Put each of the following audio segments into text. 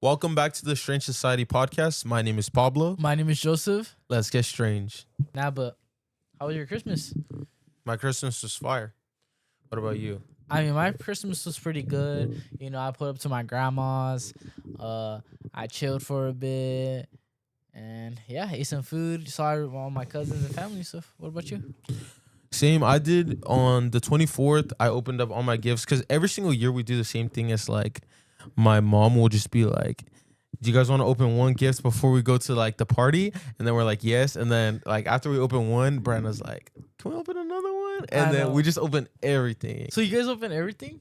Welcome back to the Strange Society podcast. My name is Pablo. My name is Joseph. Let's get strange. But how was your Christmas? My Christmas was fire. What about you? I mean, my Christmas was pretty good. I put up to my grandma's. I chilled for a bit. And yeah, ate some food. Saw all my cousins and family stuff. What about you? Same. I did on the 24th. I opened up all my gifts because every single year we do the same thing as like my mom will just be like, do you guys want to open one gift before we go to like the party? And then we're like, yes. And then like after we open one, Brenna's like, can we open another one? And then we just open everything. So you guys open everything?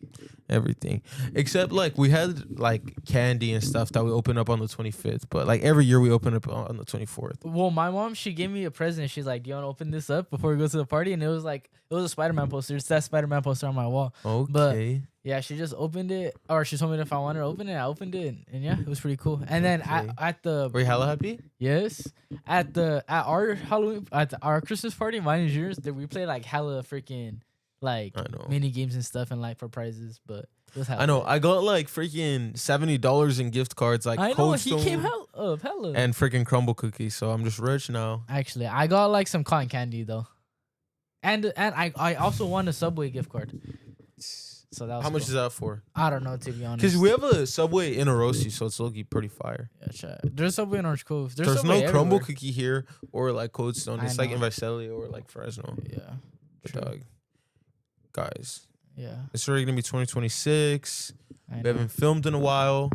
Everything. Except like we had like candy and stuff that we open up on the 25th. But like every year we open up on the 24th. Well, my mom, she gave me a present. She's like, do you want to open this up before we go to the party? And it was a Spider-Man poster. It's that Spider-Man poster on my wall. Okay. But yeah, she just opened it, or she told me if I wanted to open it, I opened it, and yeah, it was pretty cool. And then at the were you hella happy? Yes, at our Halloween our Christmas party, mine and yours, we played like hella freaking like mini games and stuff and like for prizes, but it was hella. I know. I got like freaking $70 in gift cards, like I know he came hella and freaking crumble cookies. So I'm just rich now. Actually, I got like some cotton candy though, and I also won a Subway gift card. So that was how much is that for? I don't know, to be honest. Because we have a Subway in Orosi, so it's looking pretty fire. Yeah, there's Subway in Orange Cove. There's no crumble cookie here or like Cold Stone. It's like in Visalia or like Fresno. Yeah. But dog, guys. Yeah. It's already gonna be 2026. We haven't filmed in a while.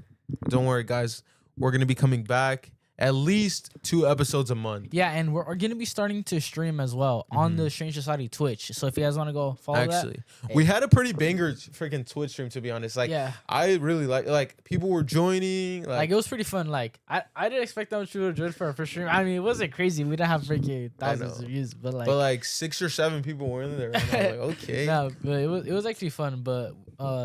Don't worry, guys. We're gonna be coming back at least 2 episodes a month. Yeah, and we're going to be starting to stream as well on the Strange Society Twitch. So if you guys want to go follow that. We had a pretty banger freaking Twitch stream, to be honest. Like, I really like people were joining. Like it was pretty fun. Like, I didn't expect that much people to join for our first stream. I mean, it wasn't crazy. We didn't have freaking thousands of views, but like 6 or 7 people were in there. And I was like, okay. No, but it was actually fun. But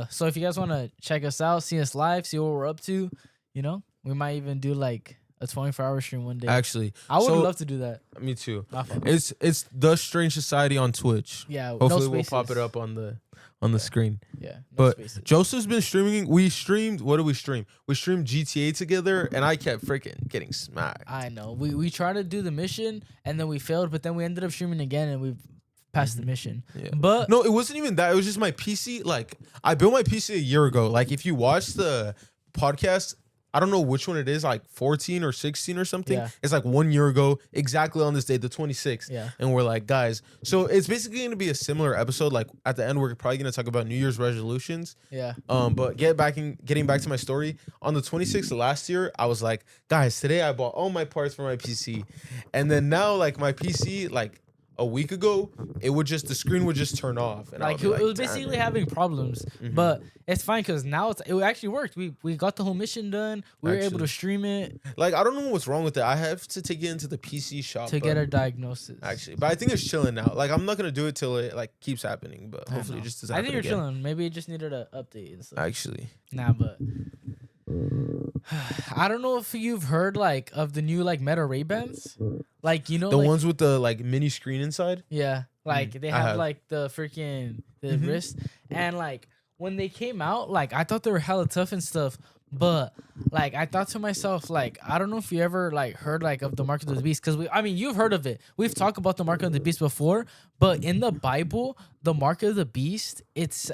so if you guys want to check us out, see us live, see what we're up to, we might even do like a 24-hour stream one day. Actually, I would love to do that. Me too. It's the Strange Society on Twitch. Yeah, hopefully we'll pop it up on the screen. Yeah, but Joseph's been streaming. We streamed. What did we stream? We streamed GTA together, and I kept freaking getting smacked. I know. We tried to do the mission, and then we failed. But then we ended up streaming again, and we passed the mission. Yeah. But no, it wasn't even that. It was just my PC. Like I built my PC a year ago. Like if you watch the podcast, I don't know which one it is, like 14 or 16 or something. Yeah. It's like 1 year ago, exactly on this day, the 26th. Yeah. And we're like, guys, so it's basically going to be a similar episode. Like at the end, we're probably going to talk about New Year's resolutions. Yeah. But getting back to my story, on the 26th of last year, I was like, guys, today I bought all my parts for my PC. And then now, like my PC, like a week ago, the screen would just turn off. And like it was basically having problems, but it's fine because now it actually worked. We got the whole mission done. We were able to stream it. Like I don't know what's wrong with it. I have to take it into the PC shop to get a diagnosis. Actually, but I think it's chilling now. Like I'm not gonna do it till it like keeps happening, but hopefully it just doesn't. I think you're chilling. Maybe it just needed an update and stuff. Actually, but I don't know if you've heard like of the new like Meta Ray-Bans, like the like, ones with the like mini screen inside. Yeah, like they have like the freaking wrist, and like when they came out, like I thought they were hella tough and stuff, but like I thought to myself, like I don't know if you ever like heard like of the mark of the beast, because you've heard of it. We've talked about the mark of the beast before, but in the Bible, the mark of the beast, it's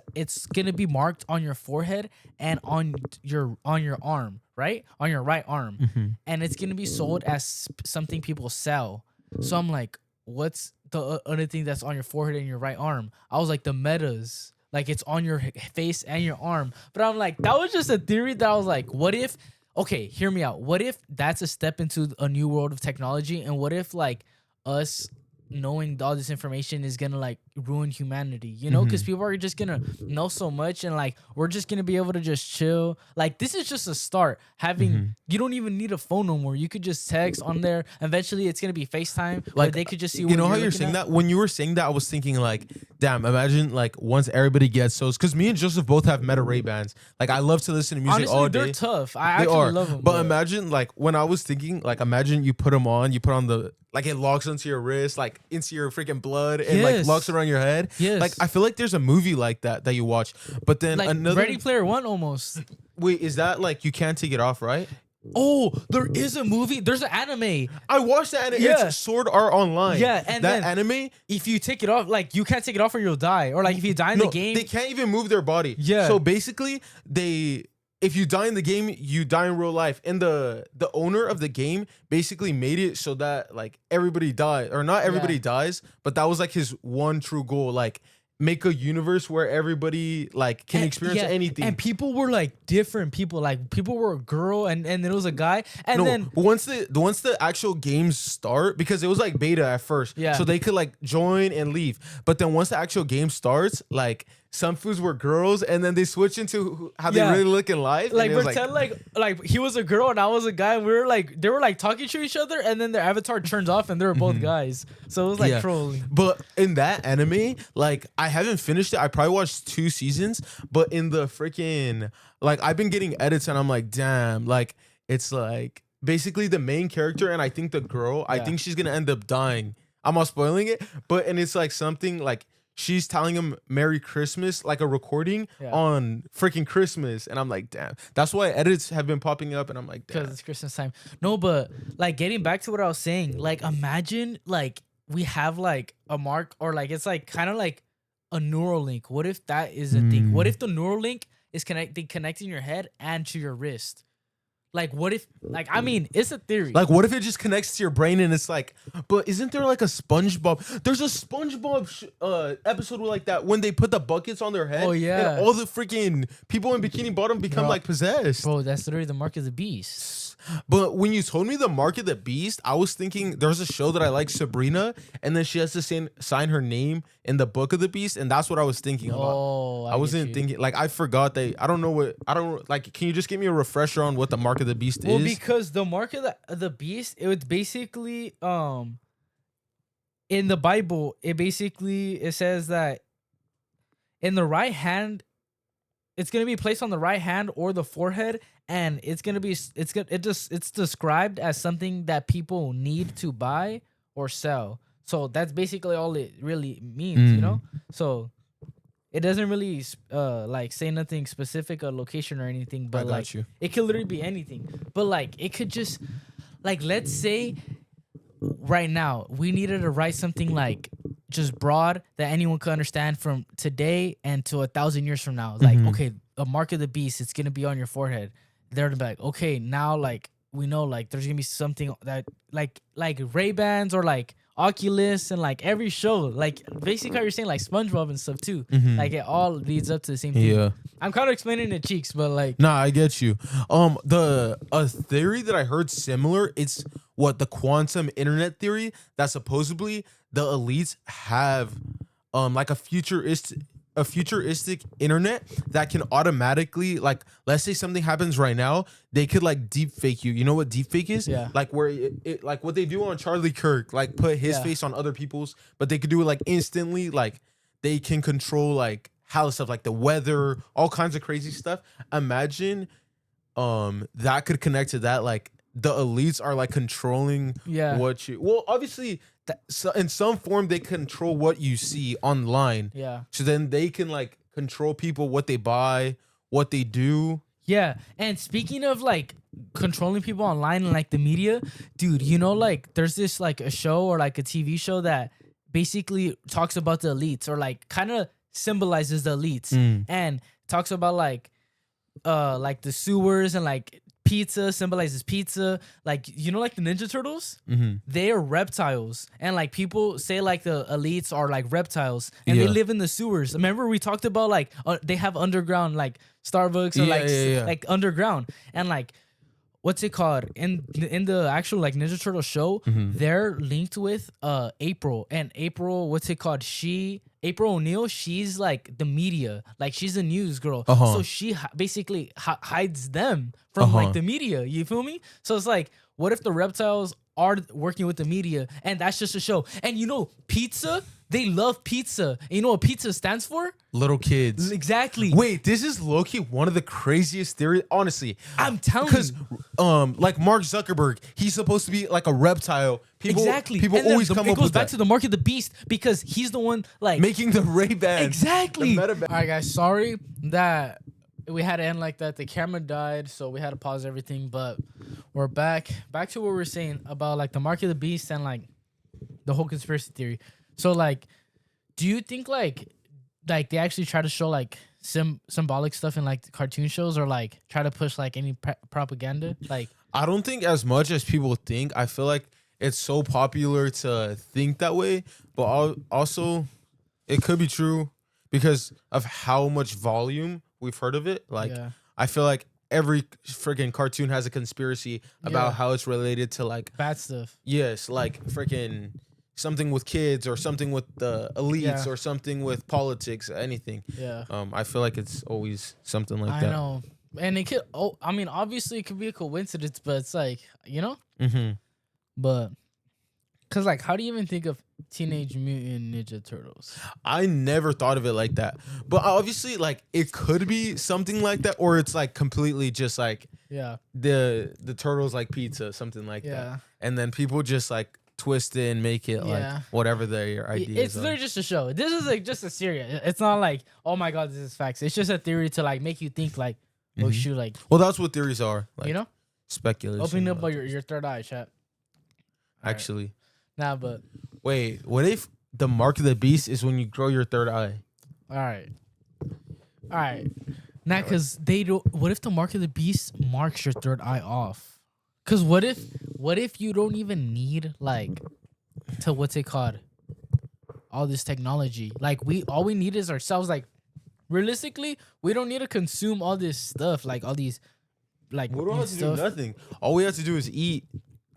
gonna be marked on your forehead and on your arm, right? On your right arm, and it's gonna be sold as something people sell. So I'm like, what's the other thing that's on your forehead and your right arm? I was like, the metas. Like it's on your face and your arm. But I'm like, that was just a theory that I was like, what if, okay, hear me out. What if that's a step into a new world of technology? And what if like us knowing all this information is gonna like ruin humanity, because people are just gonna know so much, and like we're just gonna be able to just chill. Like this is just a start. Having you don't even need a phone no more. You could just text on there. Eventually it's gonna be FaceTime, like they could just see what how you're saying that. When you were saying that, I was thinking like, damn, imagine like once everybody gets those, because me and Joseph both have Meta Ray-Bans. Like I love to listen to music. Honestly, all day. They're tough. I actually love them. But imagine like when I was thinking, like imagine you put them on, you put on the, like it locks onto your wrist, like into your freaking blood, and like locks around on your head. Yes. Like I feel like there's a movie like that you watch, but then like another Ready Player One almost. Wait, is that like you can't take it off, right? Oh, there is a movie. There's an anime. I watched that anime. Yeah. It's Sword Art Online. Yeah, and that then anime. if you take it off, like you can't take it off or you'll die. Or like if you die in the game, they can't even move their body. Yeah. So basically, if you die in the game, you die in real life. And the owner of the game basically made it so that like everybody dies, or not everybody dies, but that was like his one true goal. Like make a universe where everybody like can experience anything. And people were like different people. Like people were a girl and then it was a guy. And then once the actual games start, because it was like beta at first. Yeah. So they could like join and leave. But then once the actual game starts, like some foods were girls, and then they switch into how they really look in life. Like pretend like he was a girl and I was a guy. And we were like they were like talking to each other, and then their avatar turns off and they were both guys. So it was like trolling. But in that anime, like I haven't finished it. I probably watched 2 seasons, but in the freaking like I've been getting edits and I'm like, damn, like it's like basically the main character and I think the girl, I think she's gonna end up dying. I'm not spoiling it, and it's like something like she's telling him Merry Christmas, like a recording on freaking Christmas. And I'm like, damn. That's why edits have been popping up. And I'm like, damn. Because it's Christmas time. No, but like getting back to what I was saying, like imagine like we have like a mark or like it's like kind of like a neural link. What if that is a thing? What if the neural link is connecting your head and to your wrist? Like, what if, like, I mean, it's a theory. Like, what if it just connects to your brain and it's like, but isn't there like a SpongeBob? There's a SpongeBob episode like that when they put the buckets on their head. Oh, yeah. And all the freaking people in Bikini Bottom become like possessed. Bro, that's literally the mark of the beast. But when you told me the mark of the beast, I was thinking there's a show that I like, Sabrina, and then she has to sign her name in the book of the beast, and that's what I was thinking about. Oh, I wasn't thinking, like, I forgot I don't know, like, can you just give me a refresher on what the mark of the beast is? Well, because the mark of the beast, it would basically, in the Bible, it says that in the right hand, it's gonna be placed on the right hand or the forehead, and it's described as something that people need to buy or sell. So that's basically all it really means, you know. So it doesn't really like say nothing specific, a location or anything, but like it could literally be anything. But like it could just like, let's say right now we needed to write something like just broad that anyone could understand from today and to 1,000 years from now. Like, okay, a mark of the beast, it's gonna be on your forehead. They're gonna be like, okay, now like we know like there's gonna be something that like Ray-Bans or like Oculus and like every show, like basically how you're saying like SpongeBob and stuff too. Like it all leads up to the same thing. Yeah. I'm kind of explaining the cheeks, but like nah, I get you. A theory that I heard similar, it's what the quantum internet theory, that supposedly the elites have like a futuristic internet that can automatically, like, let's say something happens right now, they could like deep fake you. You know what deep fake is? Yeah. Like where it like what they do on Charlie Kirk, like put his face on other people's, but they could do it like instantly. Like they can control like how stuff, like the weather, all kinds of crazy stuff. Imagine that could connect to that. Like the elites are like controlling what you, well, obviously so in some form they control what you see online. Yeah. So then they can like control people, what they buy, what they do. Yeah. And speaking of like controlling people online and like the media, dude, you know, like there's this like a show or like a TV show that basically talks about the elites or like kind of symbolizes the elites and talks about like the sewers and like pizza symbolizes pizza. Like, you know, like the Ninja Turtles, they are reptiles, and like people say like the elites are like reptiles and they live in the sewers. Remember we talked about like they have underground like Starbucks or like underground, and like what's it called in the actual like Ninja Turtle show, they're linked with April, and April, what's it called, April O'Neil, she's like the media, like she's a news girl. So she basically hides them from like the media. You feel me? So it's like, what if the reptiles are working with the media and that's just a show? And you know, pizza, they love pizza. And you know what pizza stands for? Little kids. Exactly. Wait, this is low-key one of the craziest theories. Honestly, I'm telling you. Because like Mark Zuckerberg, he's supposed to be like a reptile. People always come up with that. It goes back to the Mark of the Beast because he's the one like making the Ray-Bans. Exactly. All right, guys. Sorry that we had to end like that. The camera died, so we had to pause everything. But we're back to what we were saying about like the Mark of the Beast and like the whole conspiracy theory. So like, do you think like they actually try to show like symbolic stuff in like cartoon shows or like try to push like any propaganda? Like, I don't think as much as people think. I feel like it's so popular to think that way, but also it could be true because of how much volume we've heard of it. Like, I feel like every freaking cartoon has a conspiracy about how it's related to like bad stuff. Yes, like freaking something with kids or something with the elites or something with politics, anything. Yeah. I feel like it's always something like that. I know. And it could, I mean, obviously it could be a coincidence, but it's like, you know? Mm-hmm. But, because like, how do you even think of Teenage Mutant Ninja Turtles? I never thought of it like that. But obviously, like, it could be something like that, or it's like completely just like the turtles like pizza, something like that. And then people just like twist it and make it like whatever their ideas It's literally just a show. This is like just a theory. It's not like, oh my God, this is facts. It's just a theory to like make you think like, oh shoot, like. Well, that's what theories are. Like, you know? Speculation. Opening up your third eye, chat. Actually. Nah, but. Wait, what if the Mark of the Beast is when you grow your third eye? All right. Nah, because they don't. What if the Mark of the Beast marks your third eye off? Because what if you don't even need like to what's it called? All this technology. Like all we need is ourselves. Like realistically, we don't need to consume all this stuff. Like all these like we don't have to do nothing. All we have to do is eat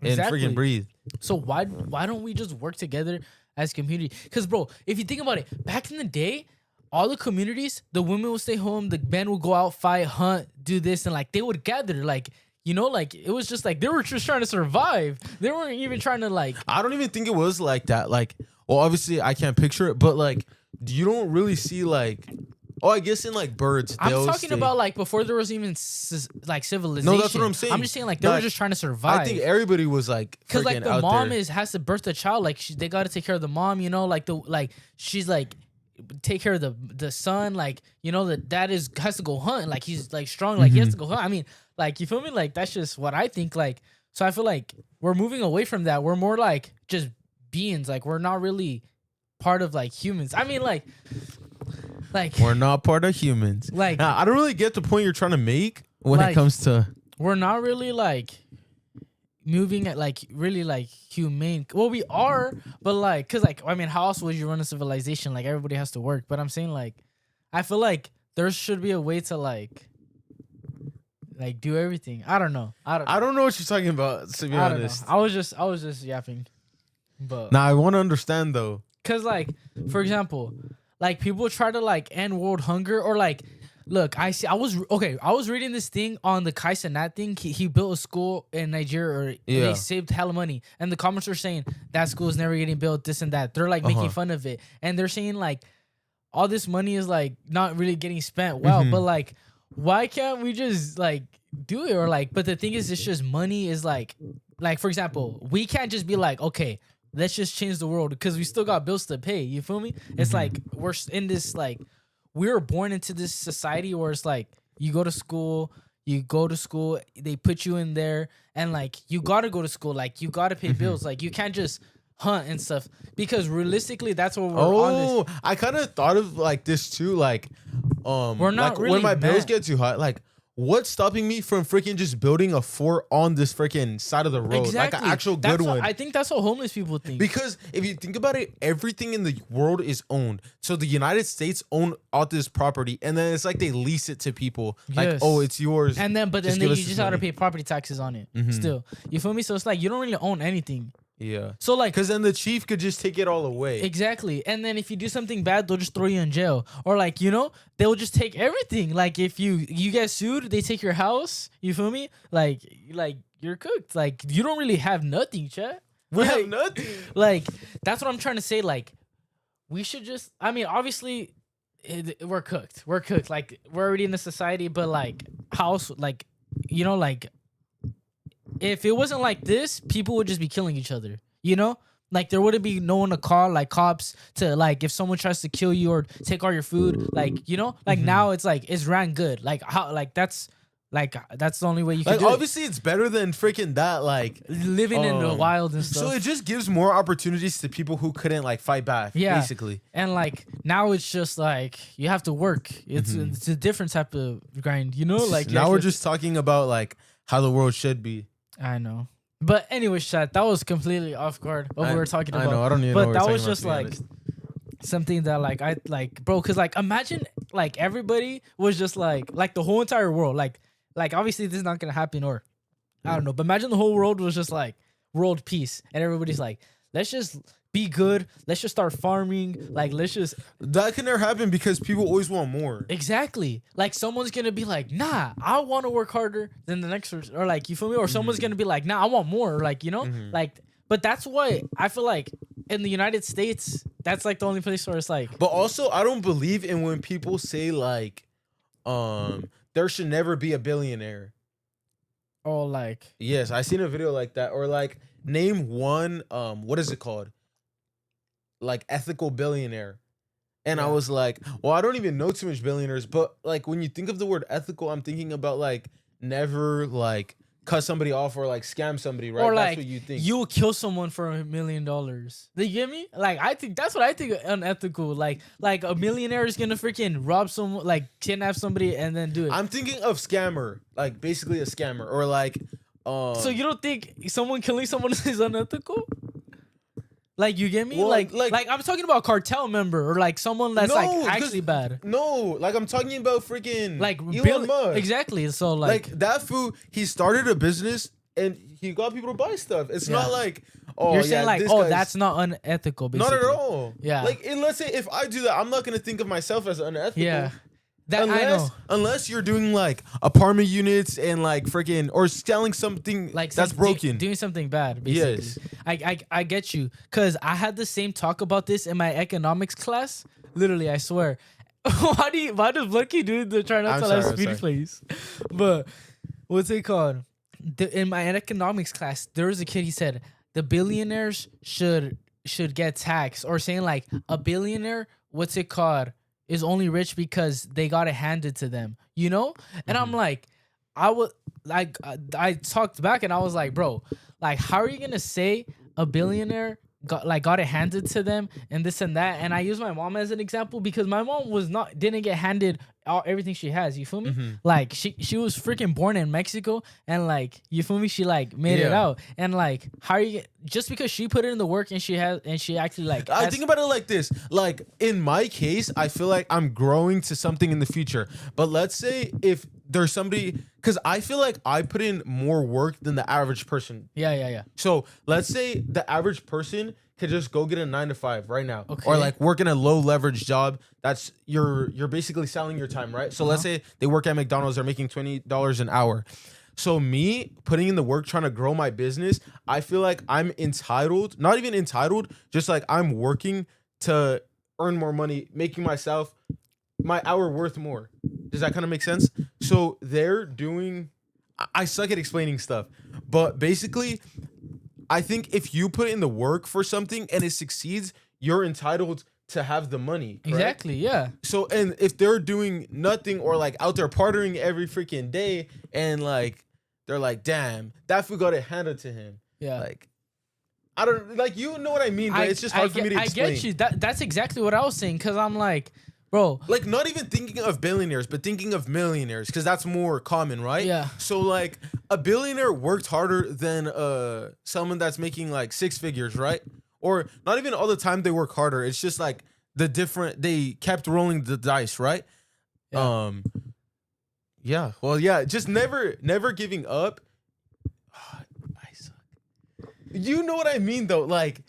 and freaking breathe. So why don't we just work together as community? Because bro, if you think about it, back in the day, all the communities, the women would stay home, the men would go out, fight, hunt, do this, and like they would gather. Like, you know, like it was just like they were just trying to survive. They weren't even trying to like. I don't even think it was like that. Like, well, obviously I can't picture it, but like, you don't really see like. Oh, I guess in like birds. I'm talking about like before there was even like civilization. No, that's what I'm saying. I'm just saying like they were just trying to survive. I think everybody was like because like the mom there. has to birth the child. Like they got to take care of the mom. You know, like she's like take care of the son. Like, you know, the dad has to go hunt. Like he's like strong. Like he has to go hunt. I mean, like you feel me? Like that's just what I think. Like so I feel like we're moving away from that. We're more like just beings. Like we're not really part of like humans. I mean like we're not part of humans. Like now, I don't really get the point you're trying to make when it comes to we're not really like moving at like really like humane. Well, we are, but like because like I mean, how else would you run a civilization? Like everybody has to work. But I'm saying like I feel like there should be a way to like do everything. I don't know. I don't know what you're talking about. To be honest, I was just yapping. But now I want to understand though. Cause like for example. Like people try to like end world hunger or like, look, I was reading this thing on the Kai Cenat thing. He built a school in Nigeria, they saved hella money, and the comments are saying that school is never getting built, this and that. They're like making fun of it, and they're saying like all this money is like not really getting spent well, but like why can't we just like do it or like? But the thing is, it's just money is like for example, we can't just be like okay. Let's just change the world because we still got bills to pay. You feel me? It's like we're in this like we were born into this society where it's like you go to school, they put you in there, and like you gotta go to school, like you gotta pay bills, like you can't just hunt and stuff because realistically that's what we're on. This. I kind of thought of like this too, like we're not like really when my bills get too high, like. What's stopping me from freaking just building a fort on this freaking side of the road? Exactly. Like an actual good one. I think that's what homeless people think. Because if you think about it, everything in the world is owned. So the United States own all this property, and then it's like they lease it to people. Like, oh, it's yours. And then, but then you just gotta pay property taxes on it. Still, you feel me? So it's like you don't really own anything. Yeah. So like, because then the chief could just take it all away. Exactly. And then if you do something bad, they'll just throw you in jail, or like they'll just take everything. Like if you get sued, they take your house. You feel me? Like you're cooked. Like you don't really have nothing, chat. We have nothing. Like that's what I'm trying to say. Like we should just. I mean, obviously, we're cooked. We're cooked. Like we're already in the society, but like house, like like. If it wasn't like this, people would just be killing each other. You know, like there wouldn't be no one to call, like cops to like if someone tries to kill you or take all your food, like you know, like now it's like it's ran good, like how like that's the only way you can like do obviously it's better than freaking that like living in the wild and stuff. So it just gives more opportunities to people who couldn't like fight back, basically. And like now it's just like you have to work. It's a different type of grind, you know? Like now we're just talking about like how the world should be. I know. But anyway, chat, that was completely off guard of what we were talking about. I know, I don't even but know that was just like something that like I like, bro, cause like imagine like everybody was just like the whole entire world, like obviously this is not gonna happen, or I don't know, but imagine the whole world was just like world peace and everybody's like, let's just be good, let's just start farming, like let's just that can never happen because people always want more. Exactly. Like someone's gonna be like, nah, I want to work harder than the next person, or like you feel me, or someone's gonna be like, nah, I want more, or like, you know, like, but that's why I feel like in the United States that's like the only place where it's like. But also I don't believe in when people say like there should never be a billionaire. Oh, like yes, I seen a video like that, or like name one what is it called, like ethical billionaire. And I was like, well, I don't even know too much billionaires, but like when you think of the word ethical, I'm thinking about like never like cut somebody off or like scam somebody, right? Or that's like what you think. You'll kill someone for $1 million. You get me? Like I think that's what I think unethical. Like a millionaire is gonna freaking rob someone, like kidnap somebody and then do it. I'm thinking of scammer, like basically a scammer, or like So you don't think someone killing someone is unethical? Like you get me? Well, like I'm talking about cartel member, or like someone that's like actually bad. No, like I'm talking about freaking like Elon Musk. Exactly. So like that fool, he started a business and he got people to buy stuff. It's not like, oh, you're saying like, oh, that's not unethical. Basically. Not at all. Yeah. Like, and let's say if I do that, I'm not gonna think of myself as unethical. Yeah. Unless you're doing like apartment units and like freaking or selling something like that's broken, doing something bad. Basically. Yes, I get you, cause I had the same talk about this in my economics class. Literally, I swear. Why does Lucky do the try not to let speed please? But what's it called? In my economics class, there was a kid. He said the billionaires should get taxed, or saying like a billionaire. What's it called? Is only rich because they got it handed to them, you know? And I'm like, I talked back and I was like, bro, like, how are you gonna say a billionaire got it handed to them and this and that? And I use my mom as an example because my mom didn't get handed everything she has, you feel me? Like she was freaking born in Mexico, and like, you feel me, she like made it out. And like, how are you, just because she put in the work and she actually like I think about it like this. Like in my case, I feel like I'm growing to something in the future. But let's say if there's somebody, because I feel like I put in more work than the average person. Yeah. So let's say the average person could just go get a 9-to-5 right now, or like work in a low leverage job. That's you're basically selling your time, right? So let's say they work at McDonald's, they're making $20 an hour. So me putting in the work, trying to grow my business, I feel like I'm entitled, not even entitled, just like I'm working to earn more money, making my hour worth more. Does that kind of make sense? So they're doing, I suck at explaining stuff, but basically, I think if you put in the work for something and it succeeds, you're entitled to have the money. Correct? Exactly, yeah. So, and if they're doing nothing or like out there partying every freaking day and like, they're like, damn, that fool got it handed to him. Yeah. Like, I don't, like, you know what I mean, but it's just hard for me to explain. I get you. That's exactly what I was saying, because I'm like, bro. Like, not even thinking of billionaires, but thinking of millionaires, because that's more common, right? Yeah. So, like, a billionaire worked harder than someone that's making, like, 6 figures, right? Or not even all the time they work harder. It's just, like, they kept rolling the dice, right? Yeah. Yeah. Well, yeah, just never giving up. I suck. You know what I mean, though? Like,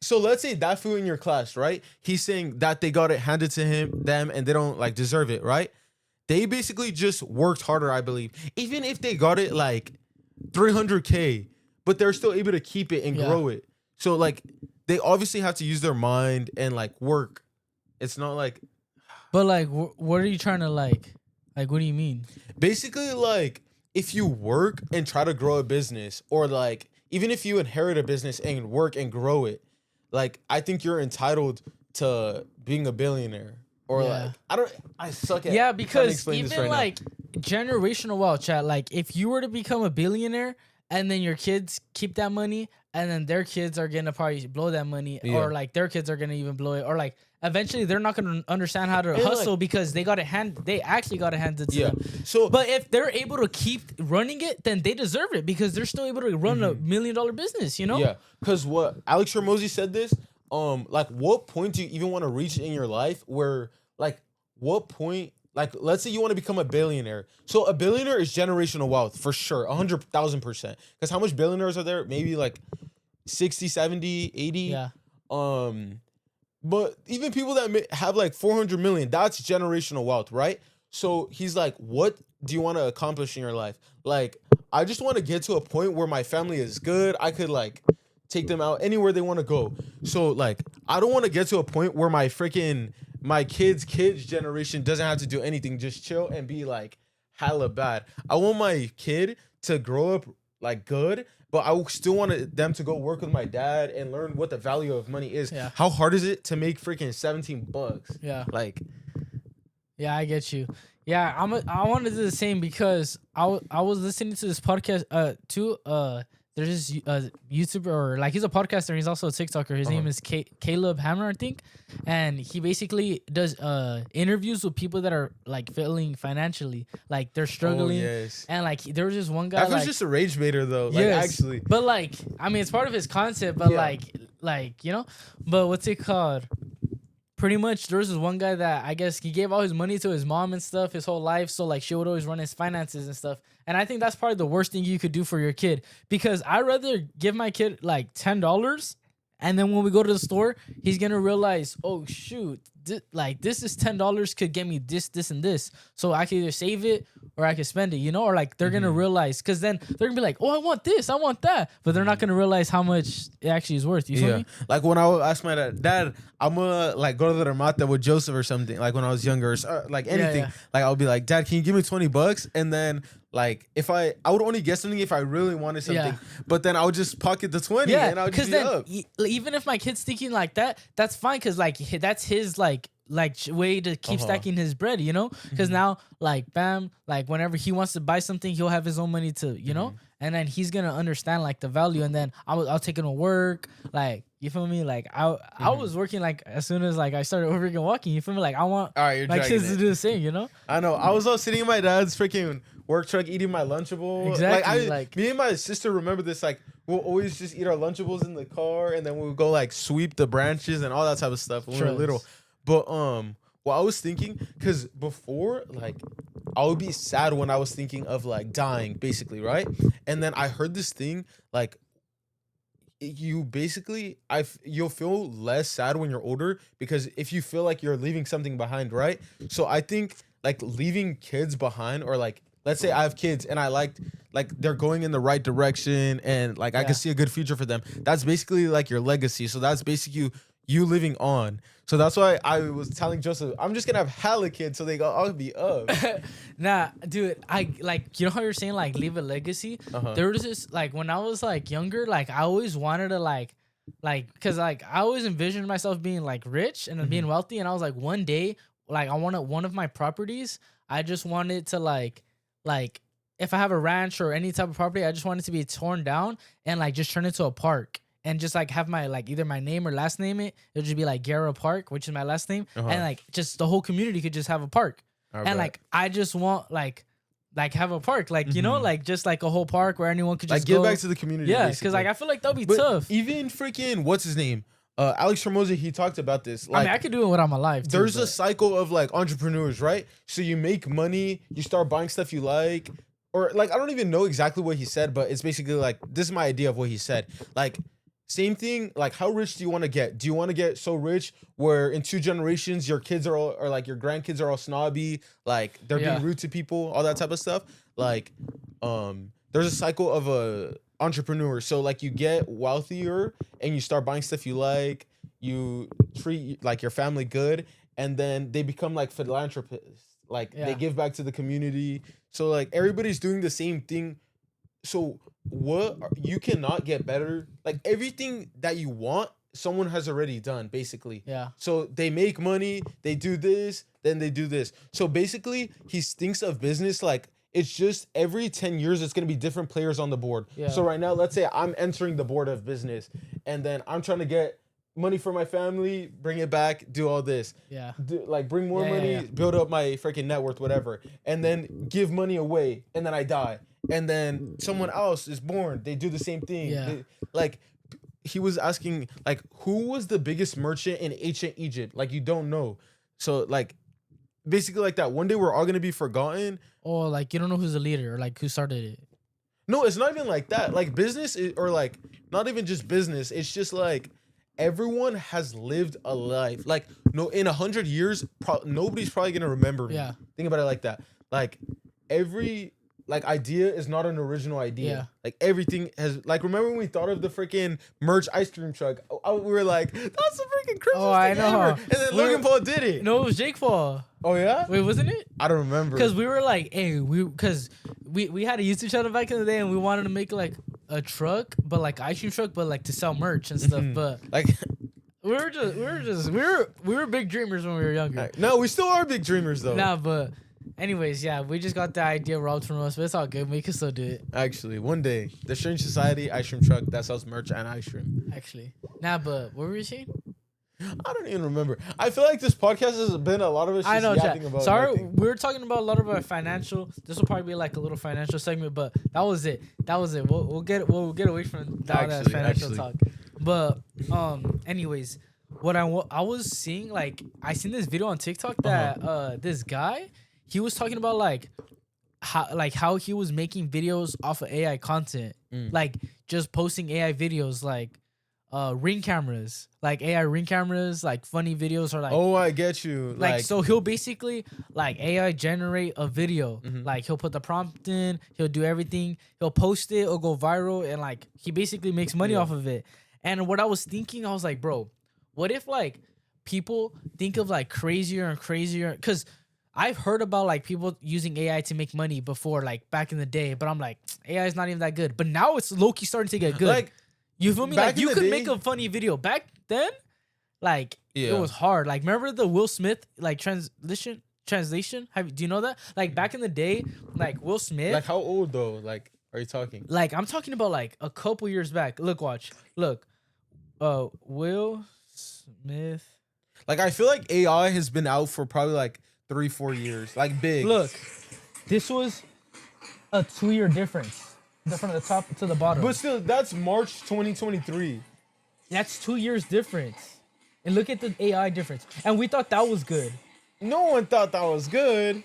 so let's say that fool in your class, right? He's saying that they got it handed to them, and they don't like deserve it, right? They basically just worked harder, I believe. Even if they got it like 300K, but they're still able to keep it and grow it. So like, they obviously have to use their mind and like work. It's not like. But like, what are you trying to like? Like, what do you mean? Basically, like, if you work and try to grow a business, or like, even if you inherit a business and work and grow it, like I think you're entitled to being a billionaire. Or like I suck at because even like generational wealth, chat. Like if you were to become a billionaire and then your kids keep that money and then their kids are gonna probably blow that money, or like their kids are gonna even blow it, or like eventually they're not gonna understand how to hustle because they actually got it handed to them. So, but if they're able to keep running it, then they deserve it because they're still able to run $1 million business. You know? Yeah. Because what Alex Hormozy said this. Like, what point do you even want to reach in your life where, like, what point, like, let's say you want to become a billionaire. So a billionaire is generational wealth for sure, 100,000%. Because how much billionaires are there? Maybe like 60, 70, 80. Yeah. But even people that have like 400 million, that's generational wealth, right? So he's like, what do you want to accomplish in your life? Like, I just want to get to a point where my family is good. I could like take them out anywhere they want to go. So like, I don't want to get to a point where my kids generation doesn't have to do anything, just chill and be like hella bad. I want my kid to grow up like good, but I still wanted them to go work with my dad and learn what the value of money is. Yeah. How hard is it to make freaking $17? Yeah. Like, yeah, I get you. Yeah, I want to do the same because I was listening to this podcast too. There's this YouTuber, or like he's a podcaster. He's also a TikToker. His name is Caleb Hammer, I think. And he basically does interviews with people that are like failing financially, like they're struggling. Oh, yes. And like there was just one guy. That was just a rage baiter though. Like, yes, actually. But like, I mean, it's part of his concept. But like you know, but what's it called? Pretty much, there was this one guy that I guess he gave all his money to his mom and stuff his whole life. So like she would always run his finances and stuff. And I think that's probably the worst thing you could do for your kid, because I'd rather give my kid like $10, and then when we go to the store, he's gonna realize, oh shoot, this is $10 could get me this, and this. So I can either save it or I can spend it, you know? Or like they're gonna realize, because then they're gonna be like, oh, I want this, I want that. But they're not gonna realize how much it actually is worth. You feel me? Like when I would ask my dad, I'm gonna like go to the Ramada with Joseph or something, like when I was younger, or like anything. Like I'll be like, Dad, can you give me $20? And then like if I would only get something if I really wanted something, but then I would just pocket the 20 and I would just be up. Even if my kid's thinking like that, that's fine, because like that's his like way to keep stacking his bread, you know? Because now like bam, like whenever he wants to buy something, he'll have his own money to, you know? And then he's gonna understand like the value, and then I'll take him to work, like, you feel me? Like I was working like as soon as like I started freaking walking, you feel me? Like I want my kids to do the same, you know? I know. I was all sitting in my dad's freaking work truck eating my Lunchable. Exactly. Like me and my sister remember this. Like we'll always just eat our Lunchables in the car, and then we'll go like sweep the branches and all that type of stuff when we were little. But what I was thinking, because before, like, I would be sad when I was thinking of like dying, basically, right? And then I heard this thing, like, you basically you'll feel less sad when you're older, because if you feel like you're leaving something behind, right? So I think like leaving kids behind, or like, let's say I have kids and I like they're going in the right direction, and like I can see a good future for them. That's basically like your legacy. So that's basically you living on. So that's why I was telling Joseph, I'm just gonna have hella kids so I'll be up. Nah, dude, I like, you know how you're saying like leave a legacy? There was this, like when I was like younger, like I always wanted to like because like I always envisioned myself being like rich and being wealthy, and I was like, one day, like I wanted one of my properties, I just wanted to like if I have a ranch or any type of property, I just want it to be torn down and like just turn it into a park, and just like have my like either my name or last name it'll just be like Guerra Park, which is my last name, and like just the whole community could just have a park. Like I just want like have a park, like you know, like just like a whole park where anyone could just like give back to the community. Yeah, because like I feel like that'll be tough. Even freaking what's his name? Alex Hormozy, he talked about this. Like, I mean, I could do it when I'm alive. There's a cycle of like entrepreneurs, right? So you make money, you start buying stuff you like, or like I don't even know exactly what he said, but it's basically like this is my idea of what he said. Like same thing. Like how rich do you want to get? Do you want to get so rich where in 2 generations your kids are all, or like your grandkids are all snobby, like they're being rude to people, all that type of stuff? Like, there's a cycle of a entrepreneur. So like you get wealthier and you start buying stuff you like, you treat like your family good, and then they become like philanthropists. Like they give back to the community. So like everybody's doing the same thing so you cannot get better. Like everything that you want, someone has already done, basically. Yeah. So they make money, they do this, then they do this. So basically, he thinks of business like it's just every 10 years, it's gonna be different players on the board. Yeah. So right now, let's say I'm entering the board of business, and then I'm trying to get money for my family, bring it back, do all this. Yeah. Like bring more money, build up my freaking net worth, whatever, and then give money away, and then I die, and then someone else is born. They do the same thing. Yeah. Like he was asking, like, who was the biggest merchant in ancient Egypt? Like you don't know. So like basically like that. One day we're all gonna be forgotten. Or like you don't know who's the leader or like who started it. No, it's not even like that. Like business or like not even just business. It's just like everyone has lived a life. Like no, in 100 years, nobody's probably gonna remember me. Yeah. Think about it like that. Like every like idea is not an original idea. Yeah. Like everything has like remember when we thought of the freaking merch ice cream truck? We were like, that's the freaking craziest I thing know. ever. And then Logan Paul did it. No, it was Jake Paul. Oh yeah? Wait, wasn't it? I don't remember. Because we were like, hey, we had a YouTube channel back in the day, and we wanted to make like a truck, but like ice cream truck, but like to sell merch and stuff. But like we were big dreamers when we were younger. no, we still are big dreamers though. Nah, but anyways, yeah, we just got the idea robbed from us, but it's all good. We can still do it. Actually, one day, the Strange Society ice cream truck that sells merch and ice cream. Actually, nah, but what were we saying? I don't even remember. I feel like this podcast has been a lot of us just yapping about Sorry, nothing. we were talking about a lot of our financial. This will probably be like a little financial segment, but that was it. We'll get away from that financial talk. But anyways, what I was seeing, like I seen this video on TikTok that this guy, he was talking about like how he was making videos off of AI content, like just posting AI videos, like ring cameras, like AI ring cameras, like funny videos, or like I get you. like so he'll basically like AI generate a video, like he'll put the prompt in, he'll do everything, he'll post it, it'll go viral, and like he basically makes money off of it. And what I was thinking, I was like, bro, what if like people think of like crazier and crazier, because I've heard about like people using AI to make money before, like back in the day, but I'm like, AI is not even that good. But now it's low-key starting to get good. Like, you feel me? Like you could make a funny video. Back then, like it was hard. Like remember the Will Smith like translation? Do you know that? Like back in the day, like Will Smith. Like how old though? Like are you talking? Like I'm talking about like a couple years back. Look. Will Smith. Like I feel like AI has been out for probably like 3-4 years. Like big. Look, this was a 2-year difference. From the top to the bottom. But still, that's March 2023. That's 2 years difference. And look at the AI difference. And we thought that was good. No one thought that was good.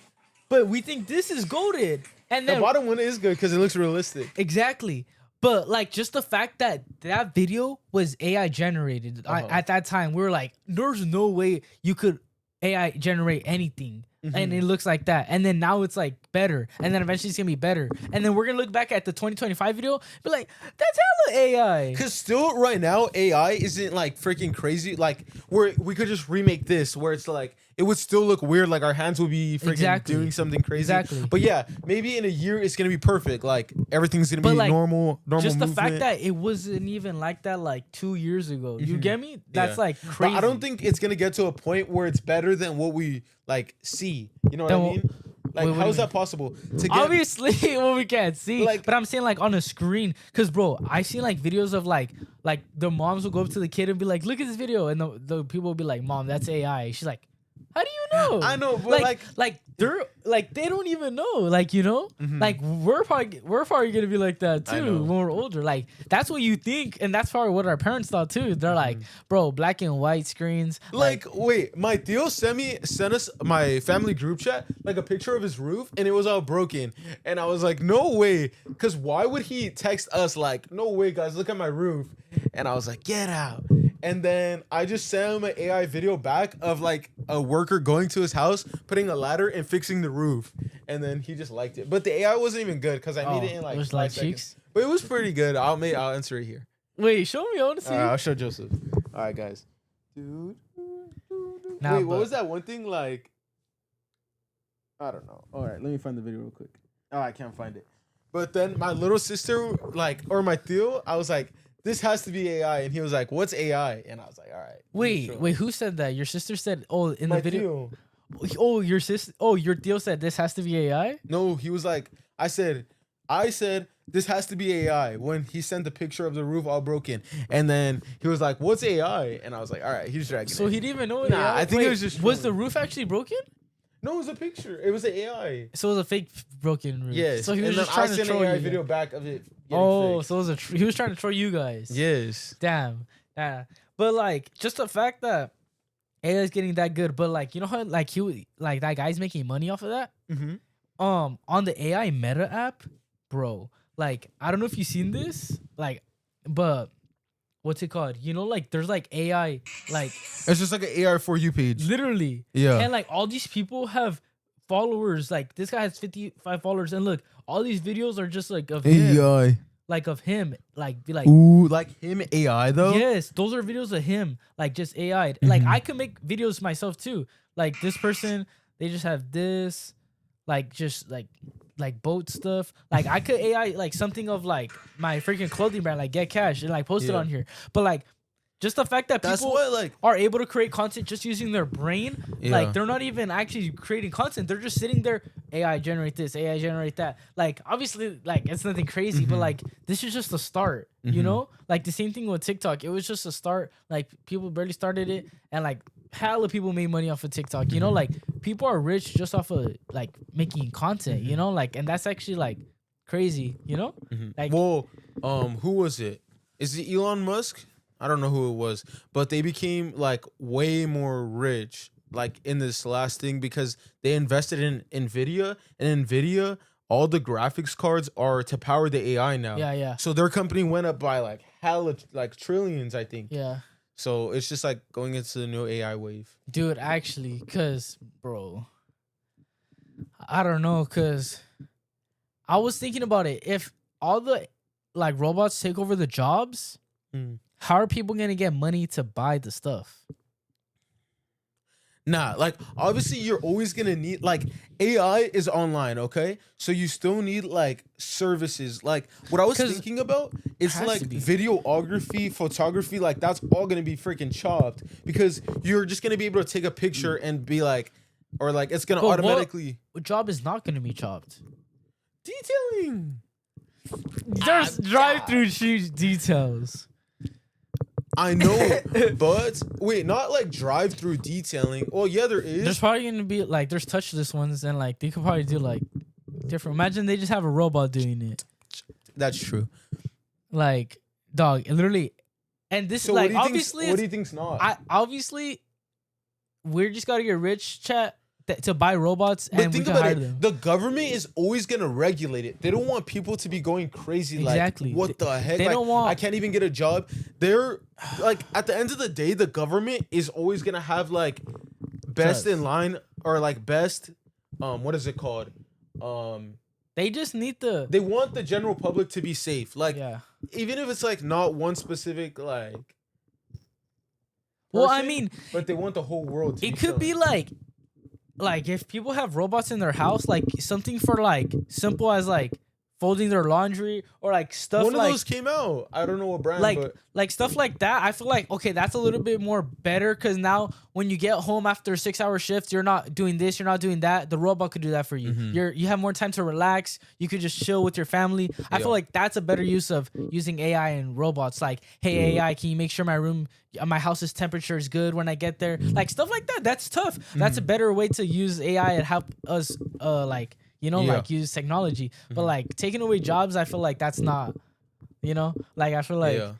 But we think this is goated. And then the bottom one is good because it looks realistic. Exactly. But like just the fact that that video was AI generated at that time, we were like, there's no way you could AI generate anything. And it looks like that. And then now it's like better. And then eventually it's gonna be better. And then we're gonna look back at the 2025 video, be like, that's hella AI. Cause still right now AI isn't like freaking crazy. Like we could just remake this where it's like it would still look weird, like our hands would be freaking doing something crazy. Exactly. But yeah, maybe in a year it's gonna be perfect. Like everything's gonna be like, normal just the movement. fact that it wasn't even like that like 2 years ago. You get me? That's like crazy. But I don't think it's gonna get to a point where it's better than what we like see. You know what I mean? Like, how is that possible? Obviously, well, we can't see. Like, but I'm saying like on a screen, cause bro, I seen like videos of like the moms will go up to the kid and be like, "Look at this video," and the people will be like, "Mom, that's AI." She's like, "How do you know?" I know, but like they're like they don't even know. Like you know, like we're probably gonna be like that too when we're older. Like that's what you think, and that's probably what our parents thought too. They're like, "Bro, black and white screens." Like wait, my tío sent us my family group chat like a picture of his roof, and it was all broken. And I was like, "No way!" Because why would he text us like, "No way, guys, look at my roof"? And I was like, "Get out!" And then I just sent him an AI video back of like a worker going to his house, putting a ladder and fixing the roof. And then he just liked it. But the AI wasn't even good because I made it in like it was 5 like seconds. cheeks? But it was pretty good. I'll answer it here. Wait, show me. I want to see. I'll show Joseph. All right, guys. Dude. Nah, wait, what was that one thing like? I don't know. All right, let me find the video real quick. Oh, I can't find it. But then my little sister, like, or my tío, I was like, this has to be AI. And he was like, what's AI? And I was like, all right. Wait, who said that? Your sister said, oh, in My the video. tío. Oh, your sister. Oh, your tío said this has to be AI? No, he was like, I said, this has to be AI when he sent the picture of the roof all broken. And then he was like, what's AI? And I was like, all right, he's dragging it. So he didn't even know it. Nah, I think it was just. Was the roof actually broken? No, it was a picture. It was an AI. So it was a fake broken roof. Yes. So he was and just trying to troll you. video back of it. Oh, fixed. so it was he was trying to troll you guys. Yes. Damn. Yeah. But like, just the fact that AI is getting that good, but like, you know how like that guy's making money off of that? Mm-hmm. On the AI Meta app, bro. Like, I don't know if you've seen this, like, but what's it called? You know, like there's like AI, like it's just like an AI for you page. Literally. Yeah. And like all these people have followers. Like this guy has 55 followers, and look, all these videos are just like of him. AI. Like of him, like be like, ooh, like him AI though. Yes, those are videos of him, like just AI. Like I could make videos myself too. Like this person, they just have this, like just like boat stuff. Like I could AI like something of like my freaking clothing brand, like Get Cash, and like post it on here. But like just the fact that people are able to create content just using their brain, like they're not even actually creating content. They're just sitting there, AI generate this, AI generate that. Like obviously, like it's nothing crazy, but like this is just the start. You know, like the same thing with TikTok. It was just a start. Like people barely started it, and like hella people made money off of TikTok. You know, like people are rich just off of like making content. You know, like, and that's actually like crazy. You know, like well, who was it? Is it Elon Musk? I don't know who it was, but they became like way more rich like in this last thing because they invested in Nvidia, and Nvidia, all the graphics cards are to power the AI now. Yeah, yeah. So their company went up by like hella like trillions, I think. Yeah. So it's just like going into the new AI wave. Dude, actually, cause bro, I don't know, cause I was thinking about it. If all the like robots take over the jobs, how are people gonna get money to buy the stuff? Nah, like obviously you're always gonna need like AI is online, okay? So you still need like services. Like what I was thinking about, it's like videography, photography, like that's all gonna be freaking chopped because you're just gonna be able to take a picture and be like, or like it's gonna automatically. What job is not gonna be chopped? Detailing. There's drive-through details. I know, but wait, not like drive-through detailing. Well, yeah, there is. There's probably gonna be like there's touchless ones, and like they could probably do like different. Imagine they just have a robot doing it. That's true. Like dog, literally, and this so like obviously. What do you think's not? Obviously, we're just gotta get rich, chat. To buy robots, but and think we can about hire it. them. The government is always gonna regulate it. They don't want people to be going crazy. Exactly. Like, what the heck? They like, don't want. I can't even get a job. They're like, at the end of the day, the government is always gonna have like best in line or like best. What is it called? They just need They want the general public to be safe. Like, yeah. Even if it's like not one specific like. Well, person, I mean, but they want the whole world to. It could be like if people have robots in their house, like something for like simple as like folding their laundry or like stuff. One of those came out. I don't know what brand, like stuff like that. I feel like okay, that's a little bit more better because now when you get home after a 6-hour shift, you're not doing this, you're not doing that. The robot could do that for you. You have more time to relax. You could just chill with your family. I feel like that's a better use of using AI and robots. Like, hey AI, can you make sure my house's temperature is good when I get there? Like stuff like that. That's tough. That's a better way to use AI and help us like. Like use technology, but like taking away jobs, I feel like that's not, like I feel like. Yeah.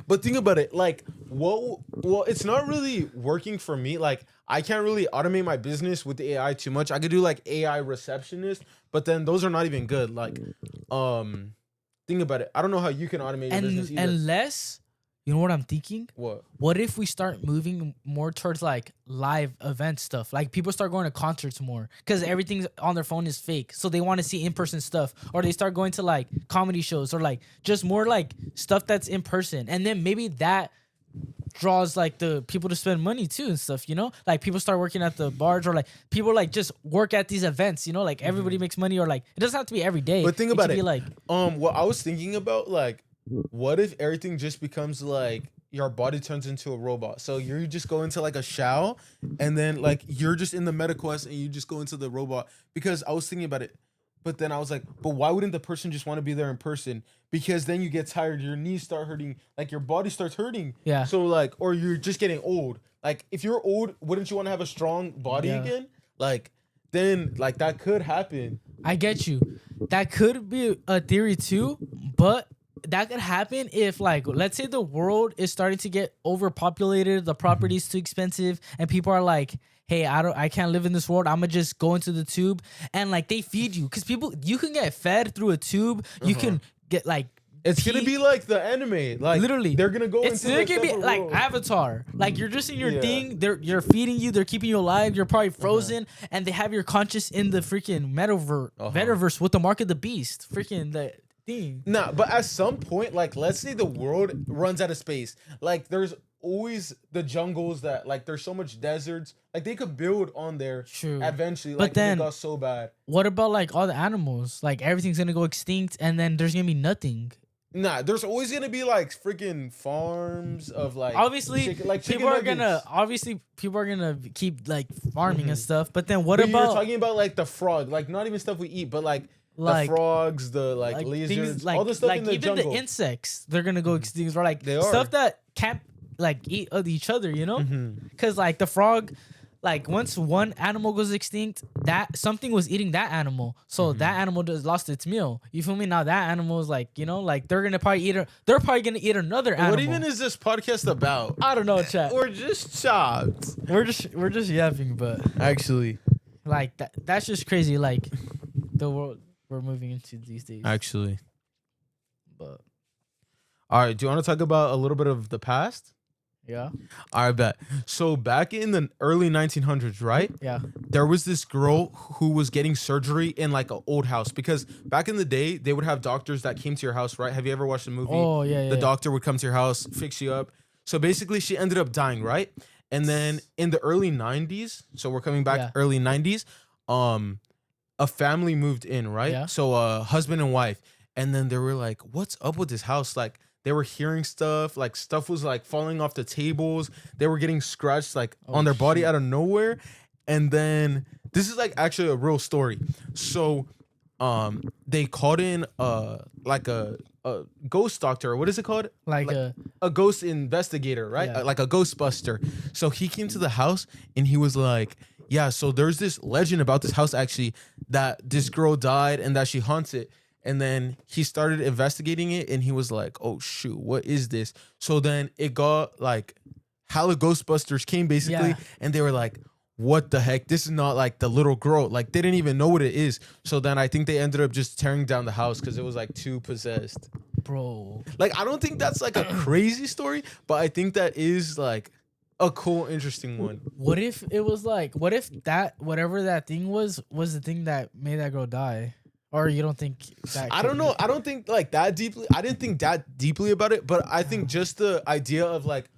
But think about it, like, well, it's not really working for me. Like, I can't really automate my business with the AI too much. I could do like AI receptionist, but then those are not even good. Like, think about it. I don't know how you can automate your business either. Unless. You know what I'm thinking? What? What if we start moving more towards like live event stuff? Like people start going to concerts more because everything on their phone is fake. So they want to see in-person stuff, or they start going to like comedy shows or like just more like stuff that's in person. And then maybe that draws like the people to spend money too and stuff, you know, like people start working at the bars, or like people like just work at these events, you know, like everybody makes money, or like it doesn't have to be every day. But think about it. Be like, what I was thinking about, like, what if everything just becomes like your body turns into a robot? So you just go into like a shower, and then like you're just in the MetaQuest and you just go into the robot. Because I was thinking about it. But then I was like, but why wouldn't the person just want to be there in person? Because then you get tired, your knees start hurting, like your body starts hurting. Yeah. So like, or you're just getting old. Like if you're old, wouldn't you want to have a strong body again? Like then like that could happen. I get you. That could be a theory too, but that could happen if like, let's say the world is starting to get overpopulated, the property's too expensive, and people are like, hey, I can't live in this world. I'm gonna just go into the tube, and like they feed you, because you can get fed through a tube. You can get like it's gonna be like the anime, like literally they're gonna go into they're gonna be like world. Avatar. Like you're just in your thing. You're feeding you. They're keeping you alive. You're probably frozen, and they have your conscious in the freaking metaverse with the mark of the beast. Freaking the thing. Nah, but at some point, like let's say the world runs out of space, like there's always the jungles that like there's so much deserts, like they could build on there eventually. But like then it got so bad. What about like all the animals? Like everything's gonna go extinct, and then there's gonna be nothing. Nah, there's always gonna be like freaking farms of like obviously people are gonna keep like farming and stuff. But then what about you're talking about like the frog, like not even stuff we eat, but like the frogs, the like lizards, all the stuff in the jungle. Even the insects, they're gonna go extinct, or like stuff that can't like eat each other, you know? Because like the frog, like once one animal goes extinct, that something was eating that animal, so that animal just lost its meal. You feel me? Now that animal is like, you know, like they're probably gonna eat another animal. What even is this podcast about? I don't know, chat. We're just chopped. We're just yapping, but actually, like that's just crazy. Like the world we're moving into these days. Actually, but all right. Do you want to talk about a little bit of the past? Yeah. All right, bet. So back in the early 1900s, right? Yeah. There was this girl who was getting surgery in like an old house, because back in the day they would have doctors that came to your house, right? Have you ever watched the movie? Oh yeah. The doctor would come to your house, fix you up. So basically, she ended up dying, right? And then in the early 90s, so we're coming back early 90s, a family moved in, right? Yeah. So husband and wife, and then they were like, "What's up with this house?" Like, they were hearing stuff, like stuff was like falling off the tables. They were getting scratched like on their body out of nowhere. And then this is like actually a real story. So they called in like a ghost doctor. What is it called? Like a ghost investigator, right? Yeah. Like a ghostbuster. So he came to the house and he was like, yeah, so there's this legend about this house actually, that this girl died and that she haunts it. And then he started investigating it and he was like, oh shoot, what is this? So then it got like hella Ghostbusters came basically, and they were like, what the heck? This is not like the little girl. Like they didn't even know what it is. So then I think they ended up just tearing down the house because it was like too possessed. Bro. Like I don't think that's like a crazy story, but I think that is like a cool, interesting one. What if it was like, what if that, whatever that thing was the thing that made that girl die? Or you don't think that? I don't know. I don't think like that deeply. I didn't think that deeply about it, but I think just the idea of like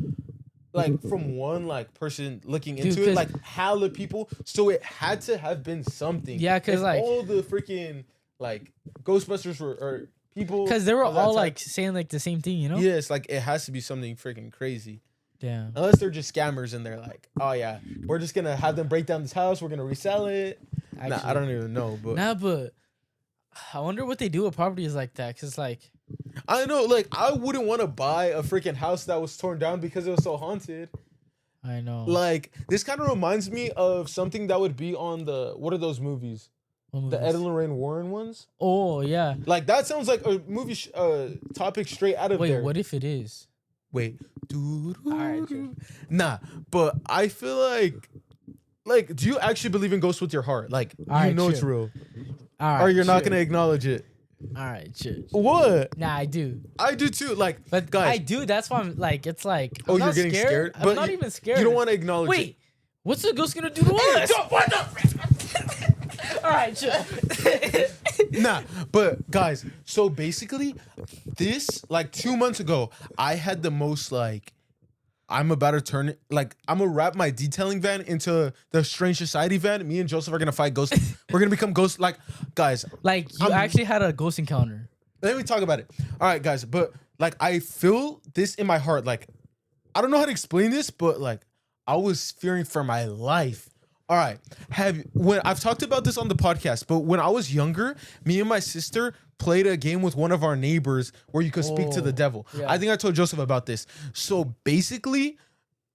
from one like person looking into it, like hella people. So it had to have been something. Yeah, because like all the freaking like Ghostbusters or people, because they were all like saying like the same thing, you know? Yeah, it's like it has to be something freaking crazy. Yeah. Unless they're just scammers and they're like, oh yeah, we're just gonna have them break down this house. We're gonna resell it. Actually, nah, I don't even know, but but. I wonder what they do with properties like that, because like I don't know, like I wouldn't want to buy a freaking house that was torn down because it was so haunted. I know. Like this kind of reminds me of something that would be on the, what are those movies? The Ed and Lorraine Warren ones. Oh yeah. Like that sounds like a movie topic straight out of there. Wait, what if it is? Wait. Alright, nah, but I feel like do you actually believe in ghosts with your heart? Like it's real. Or you're not gonna acknowledge it. All right, shit. What? Nah, I do. I do too. Like, but guys, I do. That's why I'm like, it's like. I'm you're getting scared. I'm not even scared. You don't want to acknowledge it. Wait, what's the ghost gonna do to us? What the? All right, shit. Nah, but guys, so basically, this like 2 months ago, I had the most like, I'm about to turn it, like, I'm gonna wrap my detailing van into the Strange Society van. Me and Joseph are gonna fight ghosts. We're gonna become ghosts. Like, guys, like you actually had a ghost encounter. let me talk about it. All right, guys, but like, I feel this in my heart. Like, I don't know how to explain this, but like, I was fearing for my life. All right, when I've talked about this on the podcast, but when I was younger, me and my sister played a game with one of our neighbors where you could speak to the devil. Yeah. I think I told Joseph about this. So basically,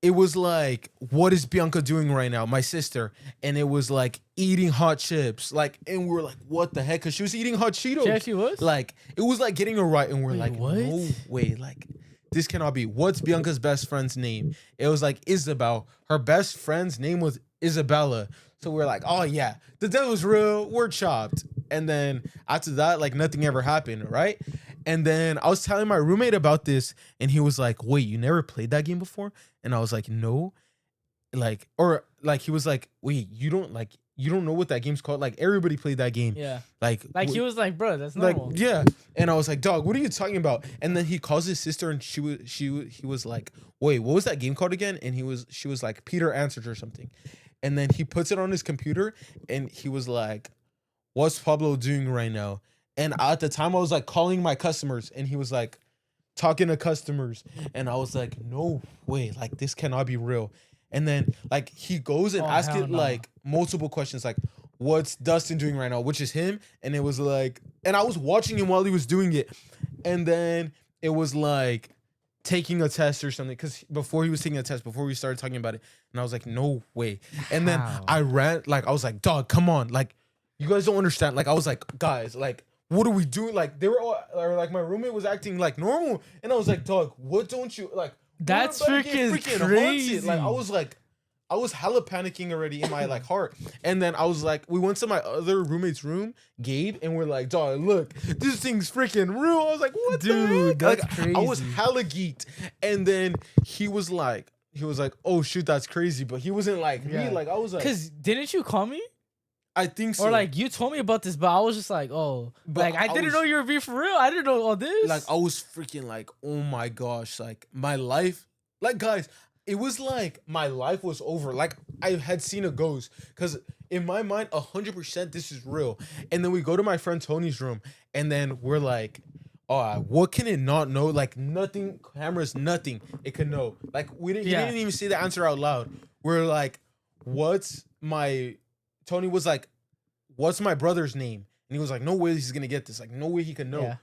it was like, what is Bianca doing right now, my sister? And it was like eating hot chips, like, and we were like, what the heck? Because she was eating hot Cheetos. She actually was? Like, it was like getting her right, and we're Wait, like, what? no way, like, this cannot be. What's Bianca's best friend's name? It was like Isabel. Her best friend's name was Isabella. So we're like, oh yeah, the devil's real. We're chopped. And then after that, like, nothing ever happened, right? And then I was telling my roommate about this, and he was like, wait, you never played that game before? And I was like, no. Like, or like, he was like, wait, you don't know what that game's called? Like, everybody played that game. Yeah. Like He was like, bro, that's normal. like, yeah. And I was like, dog, what are you talking about? And then he calls his sister, and he was like, wait, what was that game called again? And she was like, Peter Answered or something. And then he puts it on his computer, and he was like, what's Pablo doing right now? And at the time I was like calling my customers, and he was like talking to customers. And I was like, no way, like, this cannot be real. And then like he goes and asks it like multiple questions, like, what's Dustin doing right now? Which is him. And it was like, and I was watching him while he was doing it. And then it was like taking a test or something, because before he was taking a test, before we started talking about it. And I was like, no way. And then I ran, like, I was like, dog, come on, like, you guys don't understand. Like, I was like, guys, like, what are we doing? Like, they were all, or like, my roommate was acting like normal, and I was like, dog, what don't you like? That's freaking crazy. Like, I was hella panicking already in my like heart. And then I was like, we went to my other roommate's room, Gabe, and we're like, dog, look, this thing's freaking real. I was like, what, dude? That's like, crazy. I was hella geeked. And then he was like, oh shoot, that's crazy. But he wasn't like me. Like, I was like, because didn't you call me? I think so. Or like, you told me about this, but I was just like, oh, but like, I didn't know you were being for real. I didn't know all this. Like, I was freaking like, oh my gosh, like, my life, like, guys, it was like my life was over. Like, I had seen a ghost, because in my mind, 100% this is real. And then we go to my friend Tony's room, and then we're like, oh, what can it not know? Like, nothing, cameras, nothing it can know. Like, he didn't even say the answer out loud. We're like, Tony was like, what's my brother's name? And he was like, no way he's gonna get this. Like, no way he can know. Yeah.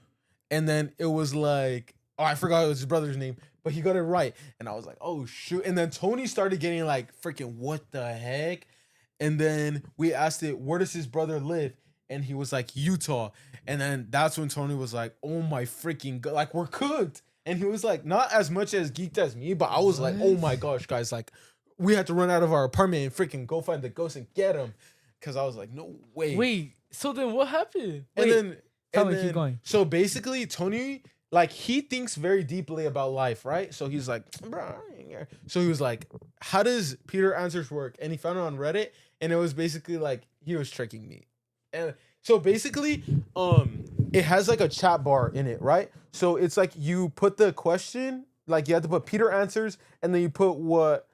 And then it was like, oh, I forgot it was his brother's name, but he got it right. And I was like, oh shoot. And then Tony started getting like, freaking, what the heck? And then we asked it, where does his brother live? And he was like, Utah. And then that's when Tony was like, oh my freaking god, like, we're cooked. And he was like, not as much as geeked as me, but I was like, oh my gosh, guys, like, we had to run out of our apartment and freaking go find the ghost and get him. Cause I was like, no way. Wait, so then what happened? And then keep going. So basically, Tony, like, he thinks very deeply about life, right? So he's like, bro. So he was like, how does Peter Answers work? And he found it on Reddit, and it was basically like he was tricking me. And so basically, it has like a chat bar in it, right? So it's like you put the question, like you have to put Peter Answers, and then you put what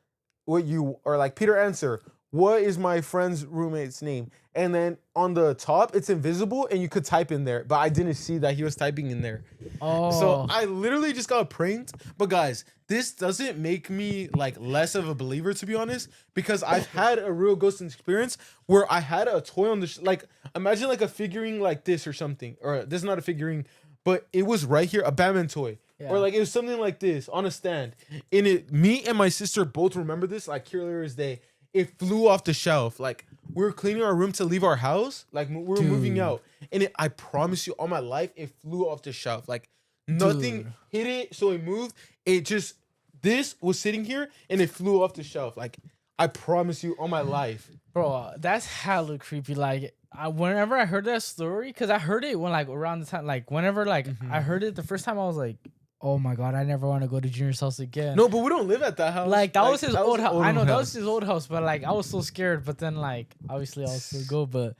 you are, like, Peter Answer, what is my friend's roommate's name? And then on the top, it's invisible, and you could type in there. But I didn't see that he was typing in there. Oh. So I literally just got pranked. But guys, this doesn't make me like less of a believer, to be honest, because I've had a real ghost experience where I had a toy on the like, imagine like a figurine like this or something. Or this is not a figurine, but it was right here, a Batman toy. Yeah. Or like it was something like this on a stand. And me and my sister both remember this like clear as day. It flew off the shelf. Like, we were cleaning our room to leave our house. Like, we were moving out. And I promise you, all my life, it flew off the shelf. Like, nothing hit it, so it moved. This was sitting here, and it flew off the shelf. Like, I promise you, all my life. Bro, that's hella creepy. Like, whenever I heard that story, because I heard it when, like, around the time, like, whenever, like, I heard it the first time, I was like, oh my god, I never want to go to Junior's house again. No, but we don't live at that house. Like, that was his old house. I know, that was his old house, but like, I was so scared. But then, like, obviously, I'll still go. But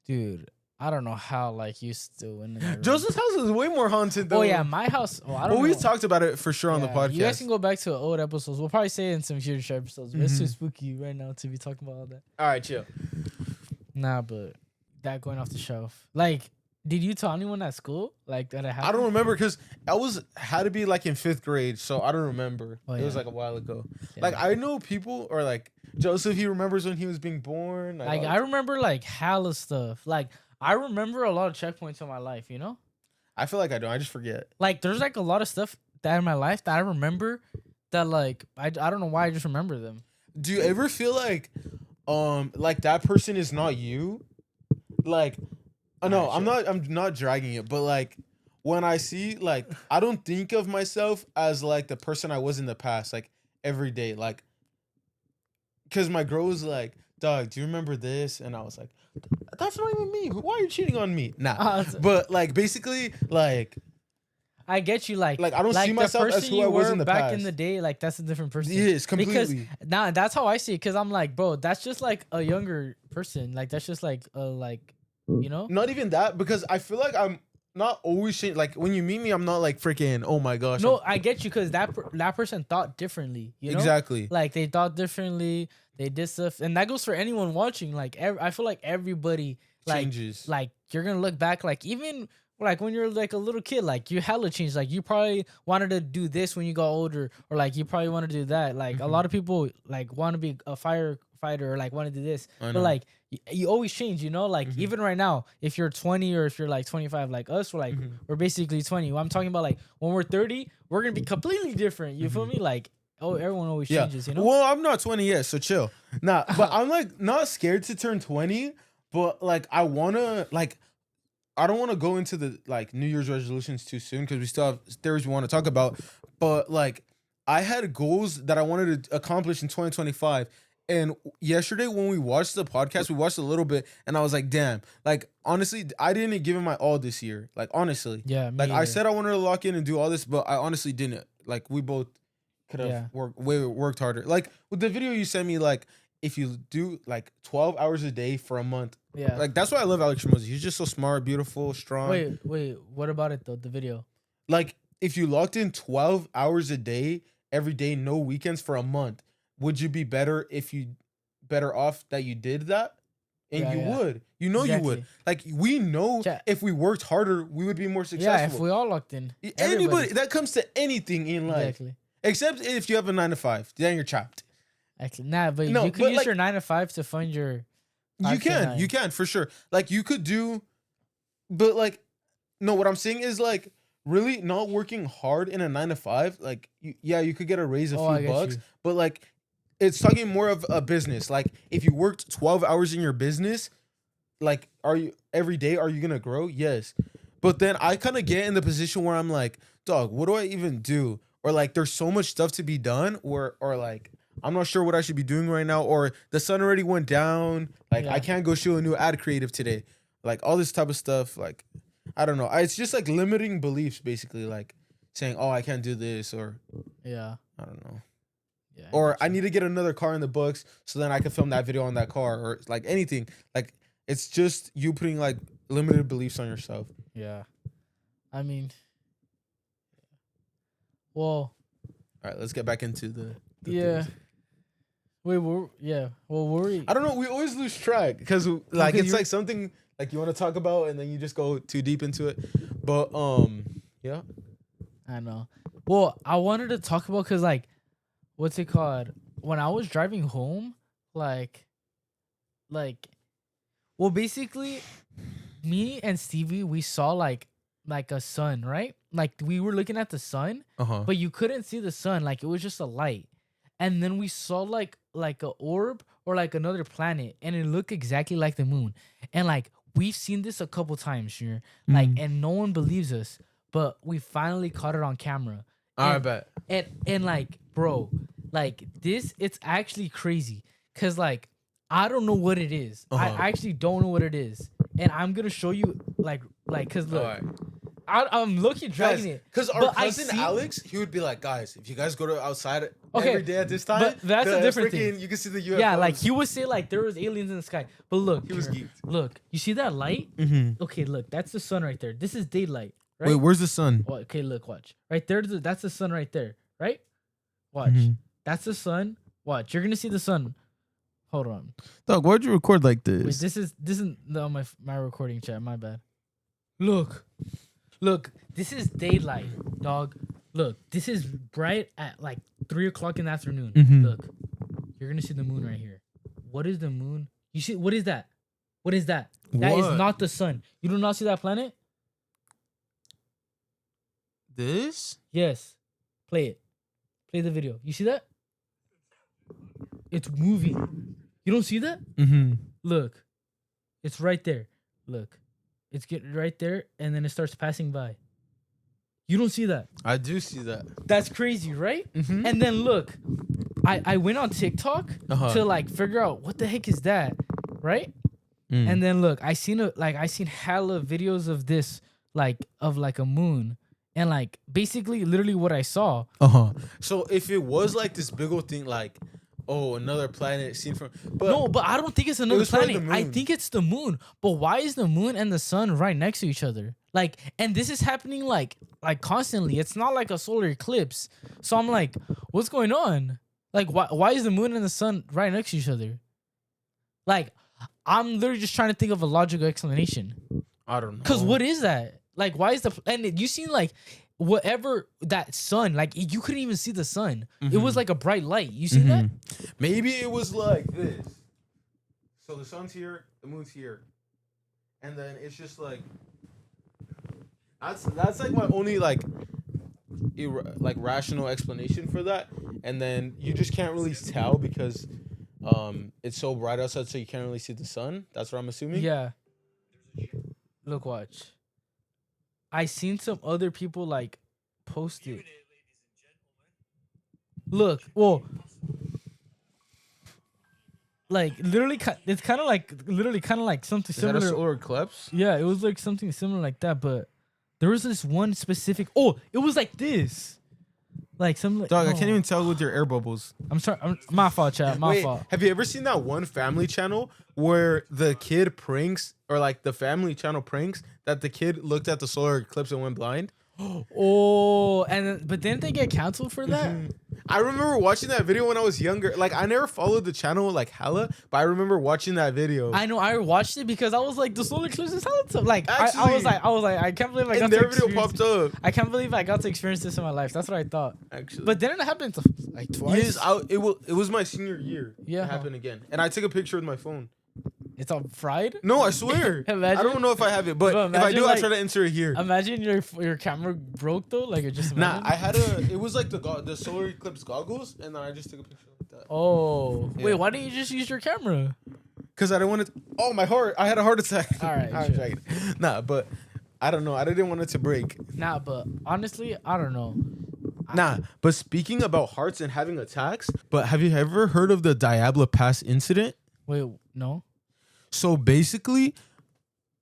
dude, I don't know how like you still in that room. Joseph's house is way more haunted though. Oh yeah, my house. Oh, I don't know. We talked about it for sure on the podcast. You guys can go back to old episodes. We'll probably say it in some future episodes. But it's too spooky right now to be talking about all that. All right, chill. Nah, but that going off the shelf. Like, did you tell anyone at school like that? It happened? I don't remember because I had to be like in 5th grade, so I don't remember. It was like a while ago. Yeah. Like I know people or like Joseph. He remembers when he was being born. Like I remember like hella stuff. Like I remember a lot of checkpoints in my life. You know. I feel like I don't. I just forget. Like there's like a lot of stuff that in my life that I remember that like I don't know why I just remember them. Do you ever feel like that person is not you? Like. Oh, no, I'm not dragging it, but like when I see like I don't think of myself as like the person I was in the past, like every day, like because my girl was like, "Dog, do you remember this?" And I was like, "That's not even me. Why are you cheating on me?" Nah, but like basically, like I get you, like I don't see myself as who I was in the back past. in the day. Like that's a different person. It is completely. Because now that's how I see it. Because I'm like, bro, that's just like a younger person. Like that's just like you know, not even that, because I feel like I'm not always changing. Like when you meet me, I'm not like freaking, oh my gosh. No, I get you, because that person thought differently. You know? Exactly. Like they thought differently. They did stuff, and that goes for anyone watching. Like I feel like everybody changes. Like you're gonna look back, like even like when you're like a little kid, like you hella changed. Like you probably wanted to do this when you got older, or like you probably want to do that. Like a lot of people like want to be a firefighter or like want to do this, but like you always change, you know. Like even right now, if you're 20 or if you're like 25, like us, we're like we're basically 20. Well, I'm talking about like when we're 30, we're gonna be completely different. You feel me? Like everyone always changes, you know. Well, I'm not 20 yet, so chill. Nah, but I'm like not scared to turn 20, but like I don't want to go into the like New Year's resolutions too soon because we still have theories we want to talk about. But like I had goals that I wanted to accomplish in 2025. And yesterday when we watched the podcast, we watched a little bit and I was like, damn, like honestly, I didn't give it my all this year. Like honestly. Yeah. Like I said I wanted to lock in and do all this, but I honestly didn't. Like we both could have worked harder. Like with the video you sent me, like if you do like 12 hours a day for a month. Yeah. Like that's why I love Alex Ramosi. He's just so smart, beautiful, strong. Wait, what about it though? The video. Like if you locked in 12 hours a day, every day, no weekends for a month, would you be better off that you did that? And you would. You know you would. Like we know if we worked harder, we would be more successful. Yeah, if we all locked in. Anybody that comes to anything in life. Exactly. Except if you have a 9 to 5, then you're trapped. Actually, but you could use your 9 to 5 to fund your. You can for sure. Like you could do, but like, no. What I'm saying is like really not working hard in a 9 to 5. Like you could get a raise a few bucks, but like it's talking more of a business. Like if you worked 12 hours in your business, like every day are you gonna grow? Yes, but then I kind of get in the position where I'm like, dog, what do I even do? Or like there's so much stuff to be done, or like. I'm not sure what I should be doing right now, or the sun already went down. Like I can't go shoot a new ad creative today. Like all this type of stuff. Like I don't know. It's just like limiting beliefs, basically. Like saying, "Oh, I can't do this," or I don't know. Yeah. Or I need to get another car in the books so then I can film that video on that car, or like anything. Like it's just you putting like limited beliefs on yourself. Yeah, I mean, well, all right. Let's get back into the things. Wait, well, what were we? I don't know. We always lose track because like it's like something like you want to talk about and then you just go too deep into it. But yeah. I know. Well, I wanted to talk about because like, what's it called? When I was driving home, like, well, basically, me and Stevie, we saw like a sun, right? Like we were looking at the sun, but you couldn't see the sun. Like it was just a light. And then we saw like a orb or like another planet, and it looked exactly like the moon. And like we've seen this a couple times, sure. Like, and no one believes us, but we finally caught it on camera. I bet. And like, bro, like this, it's actually crazy, cause like I don't know what it is. I actually don't know what it is, and I'm gonna show you like, cause look, I'm looking dragging it. Because our cousin Alex, he would be like, guys, if you guys go to outside every day at this time, but that's a different thing. You can see the UFOs. Yeah, like he would say like there was aliens in the sky. But look, he was geeked. Look, you see that light? Mm-hmm. Okay, look, that's the sun right there. This is daylight, right? Wait, where's the sun? Oh, okay, look, watch. Right there, that's the sun right there, right? Watch. Mm-hmm. That's the sun. Watch. You're gonna see the sun. Hold on. Dog, why'd you record like this? Wait, this is no my recording chat. My bad. Look, this is daylight, dog. Look, this is bright at like 3:00 in the afternoon. Mm-hmm. Look, you're gonna see the moon right here. What is the moon? You see what is that? What is that? That is not the sun. You do not see that planet? This? Yes. Play it. Play the video. You see that? It's moving. You don't see that? Mm-hmm. Look, it's right there. Look, it's getting right there, and then it starts passing by. You don't see that? I do see that. That's crazy, right? Mm-hmm. And then look, I went on TikTok to like figure out what the heck is that, right? Mm. And then look, I seen hella videos of this, like of like a moon, and like basically literally what I saw. So if it was like this big old thing, like, oh, another planet seen from, but no, but I don't think it's another planet. the I think it's the moon. But why is the moon and the sun right next to each other? Like, and this is happening like constantly. It's not like a solar eclipse. So I'm like, what's going on? Like, why is the moon and the sun right next to each other? Like, I'm literally just trying to think of a logical explanation. I don't know. Because what is that? Like, why is and you seen like whatever that sun, like you couldn't even see the sun. Mm-hmm. It was like a bright light. You seen that? Maybe it was like this. So the sun's here, the moon's here, and then it's just like that's like my only like rational explanation for that. And then you just can't really tell because it's so bright outside, so you can't really see the sun. That's what I'm assuming. Yeah. Look, watch. I seen some other people like post it. Look, well, like literally, it's kind of like something similar. Is that a solar eclipse? Yeah, it was like something similar like that, but there was this one specific. Oh, it was like this. Like some like, dog, I can't even tell with your air bubbles. I'm sorry, my fault, chat. My fault. Have you ever seen that one family channel where the kid pranks, or like the family channel pranks that the kid looked at the solar eclipse and went blind? Oh, but didn't they get canceled for that? Mm-hmm. I remember watching that video when I was younger. Like, I never followed the channel like hella, but I remember watching that video. I know, I watched it because I was like, the solar eclipse is hella tough. Like, actually, I was like, I can't believe I got their video popped up. I can't believe I got to experience this in my life. That's what I thought. Actually, but didn't it happen like twice? Yes, it was my senior year. Yeah, it happened again, and I took a picture with my phone. It's all fried? No, I swear. Imagine, I don't know if I have it, but if I do, I'll try to insert it here. Imagine your camera broke though, like it just. Nah, I had it was like the solar eclipse goggles, and then I just took a picture like that. Oh, yeah. Wait, why didn't you just use your camera? Because I didn't want it. Oh, my heart! I had a heart attack. All right, nah, but I don't know. I didn't want it to break. Nah, but honestly, I don't know. Nah, but speaking about hearts and having attacks, but have you ever heard of the Diablo Pass incident? Wait, no. So basically,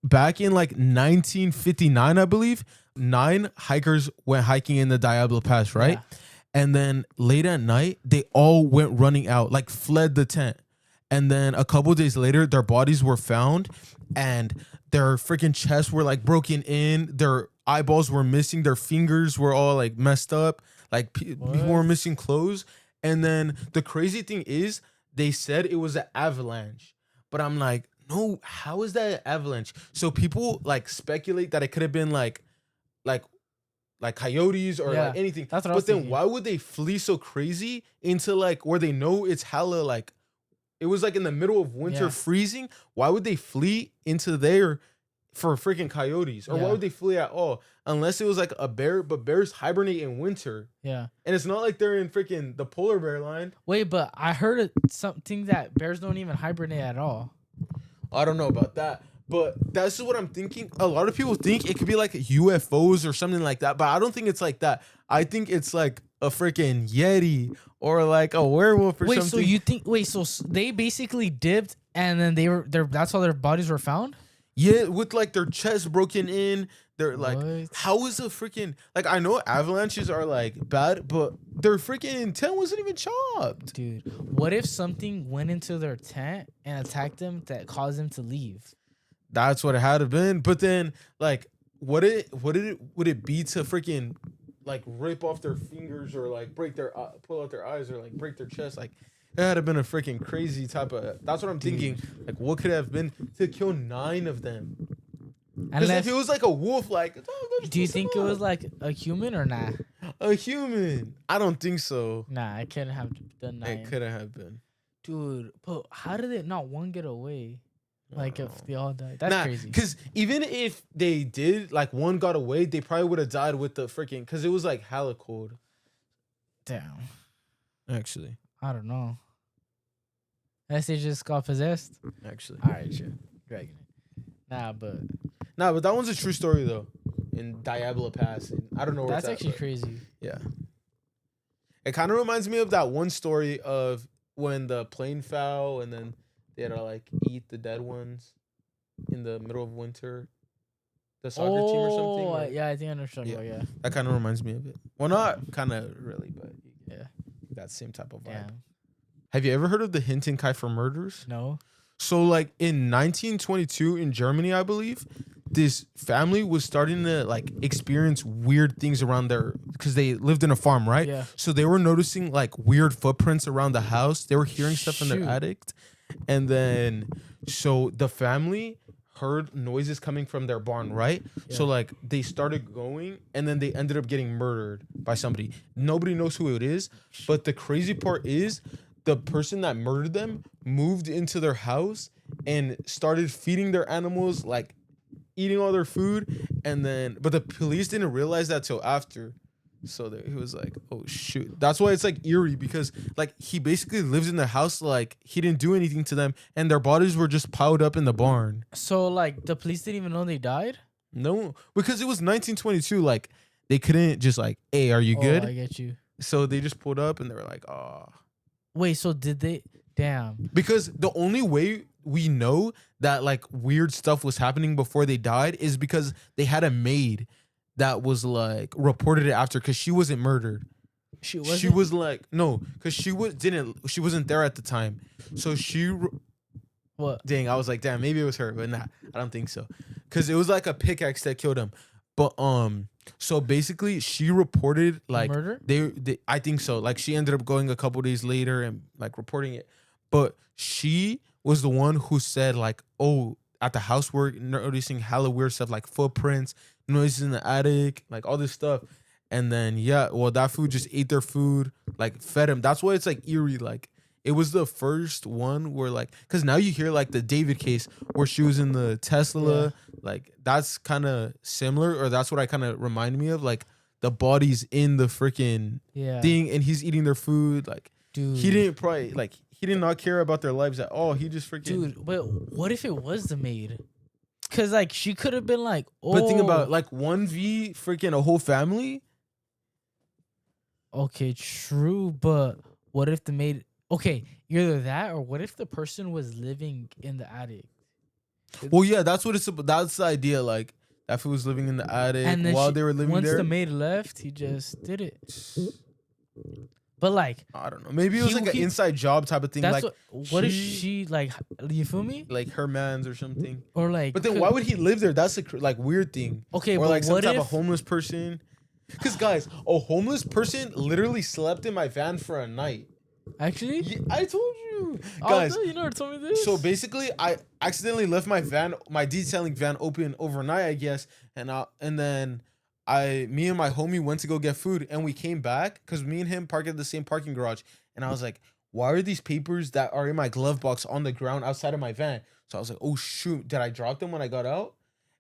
back in like 1959, I believe, 9 hikers went hiking in the Diablo Pass, right? Yeah. And then late at night, they all went running out, like fled the tent. And then a couple days later, their bodies were found and their freaking chests were like broken in. Their eyeballs were missing. Their fingers were all like messed up. Like people were missing clothes. And then the crazy thing is, they said it was an avalanche. But I'm like, no, how is that an avalanche? So people like speculate that it could have been like coyotes or like anything. That's what but then why would they flee so crazy into like where they know it's hella like it was like in the middle of winter freezing? Why would they flee into there for freaking coyotes? Or why would they flee at all? Unless it was like a bear, but bears hibernate in winter. Yeah. And it's not like they're in freaking the polar bear line. Wait, but I heard something that bears don't even hibernate at all. I don't know about that, but that's what I'm thinking. A lot of people think it could be like UFOs or something like that, but I don't think it's like that. I think it's like a freaking Yeti or like a werewolf or something. So you think? So they basically dipped and then that's how their bodies were found? Yeah, with like their chest broken in, They're like, how is a freaking like? I know avalanches are like bad, but their freaking tent wasn't even chopped. Dude, what if something went into their tent and attacked them that caused them to leave? That's what it had to been. But then, like, would it be to freaking like rip off their fingers or like break their pull out their eyes or like break their chest? Like, it had to been a freaking crazy type of. That's what I'm thinking. Like, what could it have been to kill 9 of them? Because if it was like a wolf, like, do you think it was like a human or not? A human? I don't think so. Nah, it couldn't have done 9. It couldn't have been. Dude, but how did it not one get away? Like if they all died, that's crazy. Because even if they did, like one got away, they probably would have died with the freaking. Because it was like hella cold. Damn. Actually, I don't know. Unless they just got possessed. Actually, all right, sure. Dragging it. Nah, but that one's a true story though. In Diablo Pass, and I don't know where that's it's actually crazy. Yeah. It kind of reminds me of that one story of when the plane fell and then they had to like eat the dead ones in the middle of winter. The soccer team or something. Oh, yeah, I think I understand. Yeah. Yeah, That kind of reminds me of it. Well, not kind of really, but yeah, that same type of vibe. yeah. Have you ever heard of the Hinterkaifeck Murders? No. So, like in 1922 in Germany, I believe, this family was starting to like experience weird things around their because they lived in a farm, right? Yeah. So they were noticing like weird footprints around the house. They were hearing stuff in their attic, and then so the family heard noises coming from their barn, right? Yeah. So like they started going, and then they ended up getting murdered by somebody. Nobody knows who it is, but the crazy part is the person that murdered them moved into their house and started feeding their animals, like eating all their food, and then but the police didn't realize that till after. So he was like, oh shoot. That's why it's like eerie, because like he basically lives in the house, like he didn't do anything to them, and their bodies were just piled up in the barn. So like the police didn't even know they died? No, because it was 1922. Like they couldn't just like, hey, are you good? I get you. So they just pulled up and they were like, oh. Wait, so did they? Damn. Because the only way we know that like weird stuff was happening before they died is because they had a maid that was like reported it after, because she wasn't murdered. She wasn't? She was like, no, because she wasn't there at the time. So what? Dang, I was like, damn, maybe it was her, but nah, I don't think so. Because it was like a pickaxe that killed him. But so basically she reported like murder? They I think so. Like she ended up going a couple days later and like reporting it. But she was the one who said like, oh, at the house we're noticing hella weird stuff, like footprints, noises in the attic, like all this stuff. And then that food just ate their food, like fed him. That's why it's like eerie. Like it was the first one where like, because now you hear like the David case where she was in the Tesla. Yeah. Like that's kind of similar, or that's what I kind of remind me of. Like the body's in the freaking thing, and he's eating their food. Like, dude, he did not care about their lives at all. He just freaking. Dude, but what if it was the maid? Because like she could have been like, oh. But think about like 1v freaking a whole family. Okay, true, but what if the maid? Okay, either that or what if the person was living in the attic? Well, yeah, that's what it's about. That's the idea. Like, that fool was living in the attic and while they were living once there. Once the maid left, he just did it. But like, I don't know. Maybe it was like an inside job type of thing. That's like, what is she like? You feel me? Like her man's or something. Or like, but then why would he live there? That's a like weird thing. Okay, or but like some type of homeless person. Because guys, a homeless person literally slept in my van for a night. Actually? Yeah, I told you. Guys, you never told me this. So basically, I accidentally left my detailing van open overnight, I guess. And then me and my homie went to go get food, and we came back because me and him parked at the same parking garage. And I was like, why are these papers that are in my glove box on the ground outside of my van? So I was like, oh shoot, did I drop them when I got out?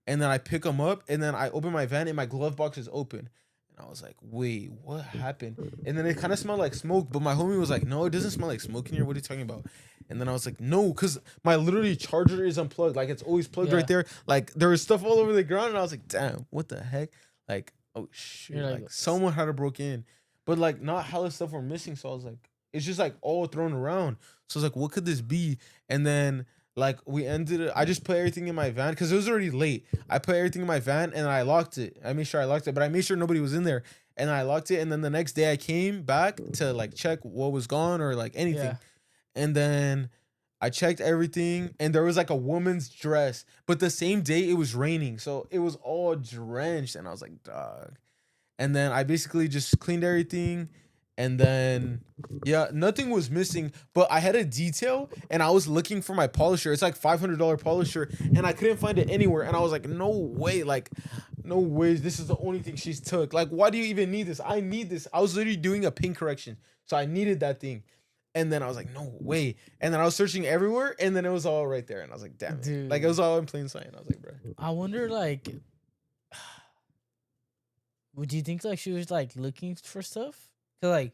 And then I pick them up, and then I open my van, and my glove box is open. And I was like, wait, what happened? And then it kind of smelled like smoke, but my homie was like, no, it doesn't smell like smoke in here. What are you talking about? And then I was like, no, because my literally charger is unplugged. Like, it's always plugged right there. Like, there was stuff all over the ground. And I was like, damn, what the heck? Like, oh, shit. Like, someone had to broke in. But, like, not hella stuff were missing. So I was like, it's just, like, all thrown around. So I was like, what could this be? And then Like we ended it. I just put everything in my van because it was already late. I put everything in my van and I locked it. I made sure I locked it, but I made sure nobody was in there. And I locked it. And then the next day I came back to like check what was gone or like anything. Yeah. And then I checked everything and there was like a woman's dress. But the same day it was raining. So it was all drenched. And I was like, dog. And then I basically just cleaned everything. And then, yeah, nothing was missing, but I had a detail and I was looking for my polisher. It's like $500 polisher and I couldn't find it anywhere. And I was like, no way, like, no way. This is the only thing she's took. Like, why do you even need this? I need this. I was literally doing a pin correction. So I needed that thing. And then I was like, no way. And then I was searching everywhere and then it was all right there. And I was like, damn it. Dude. Like, it was all in plain sight. And I was like, bro. I wonder, like, would you think, like, she was, like, looking for stuff? Cause, like,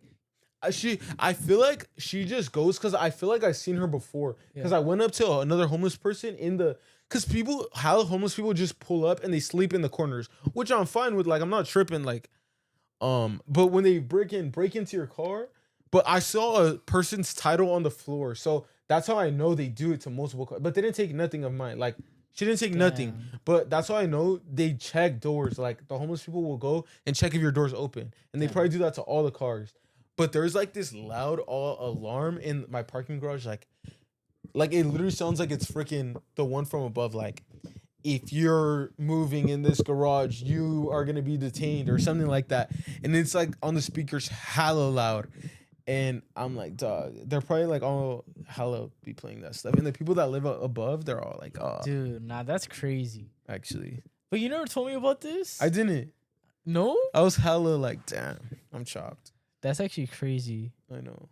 I feel like she just goes because I feel like I've seen her before. Because I went up to another homeless person because how homeless people just pull up and they sleep in the corners, which I'm fine with. Like, I'm not tripping. Like, but when they break into your car, but I saw a person's title on the floor, so that's how I know they do it to multiple cars. But they didn't take nothing of mine. Like, she didn't take nothing, but that's how I know they check doors. Like, the homeless people will go and check if your door's open, and they probably do that to all the cars. But there's like this loud alarm in my parking garage, like it literally sounds like it's freaking the one from above. Like, if you're moving in this garage, you are gonna be detained or something like that. And it's like on the speakers, hella loud. And I'm like, dog, they're probably like all hella be playing that stuff. And the people that live above, they're all like, oh, dude, nah, that's crazy. Actually, but you never told me about this. I didn't. No, I was hella like, damn, I'm shocked. That's actually crazy. I know.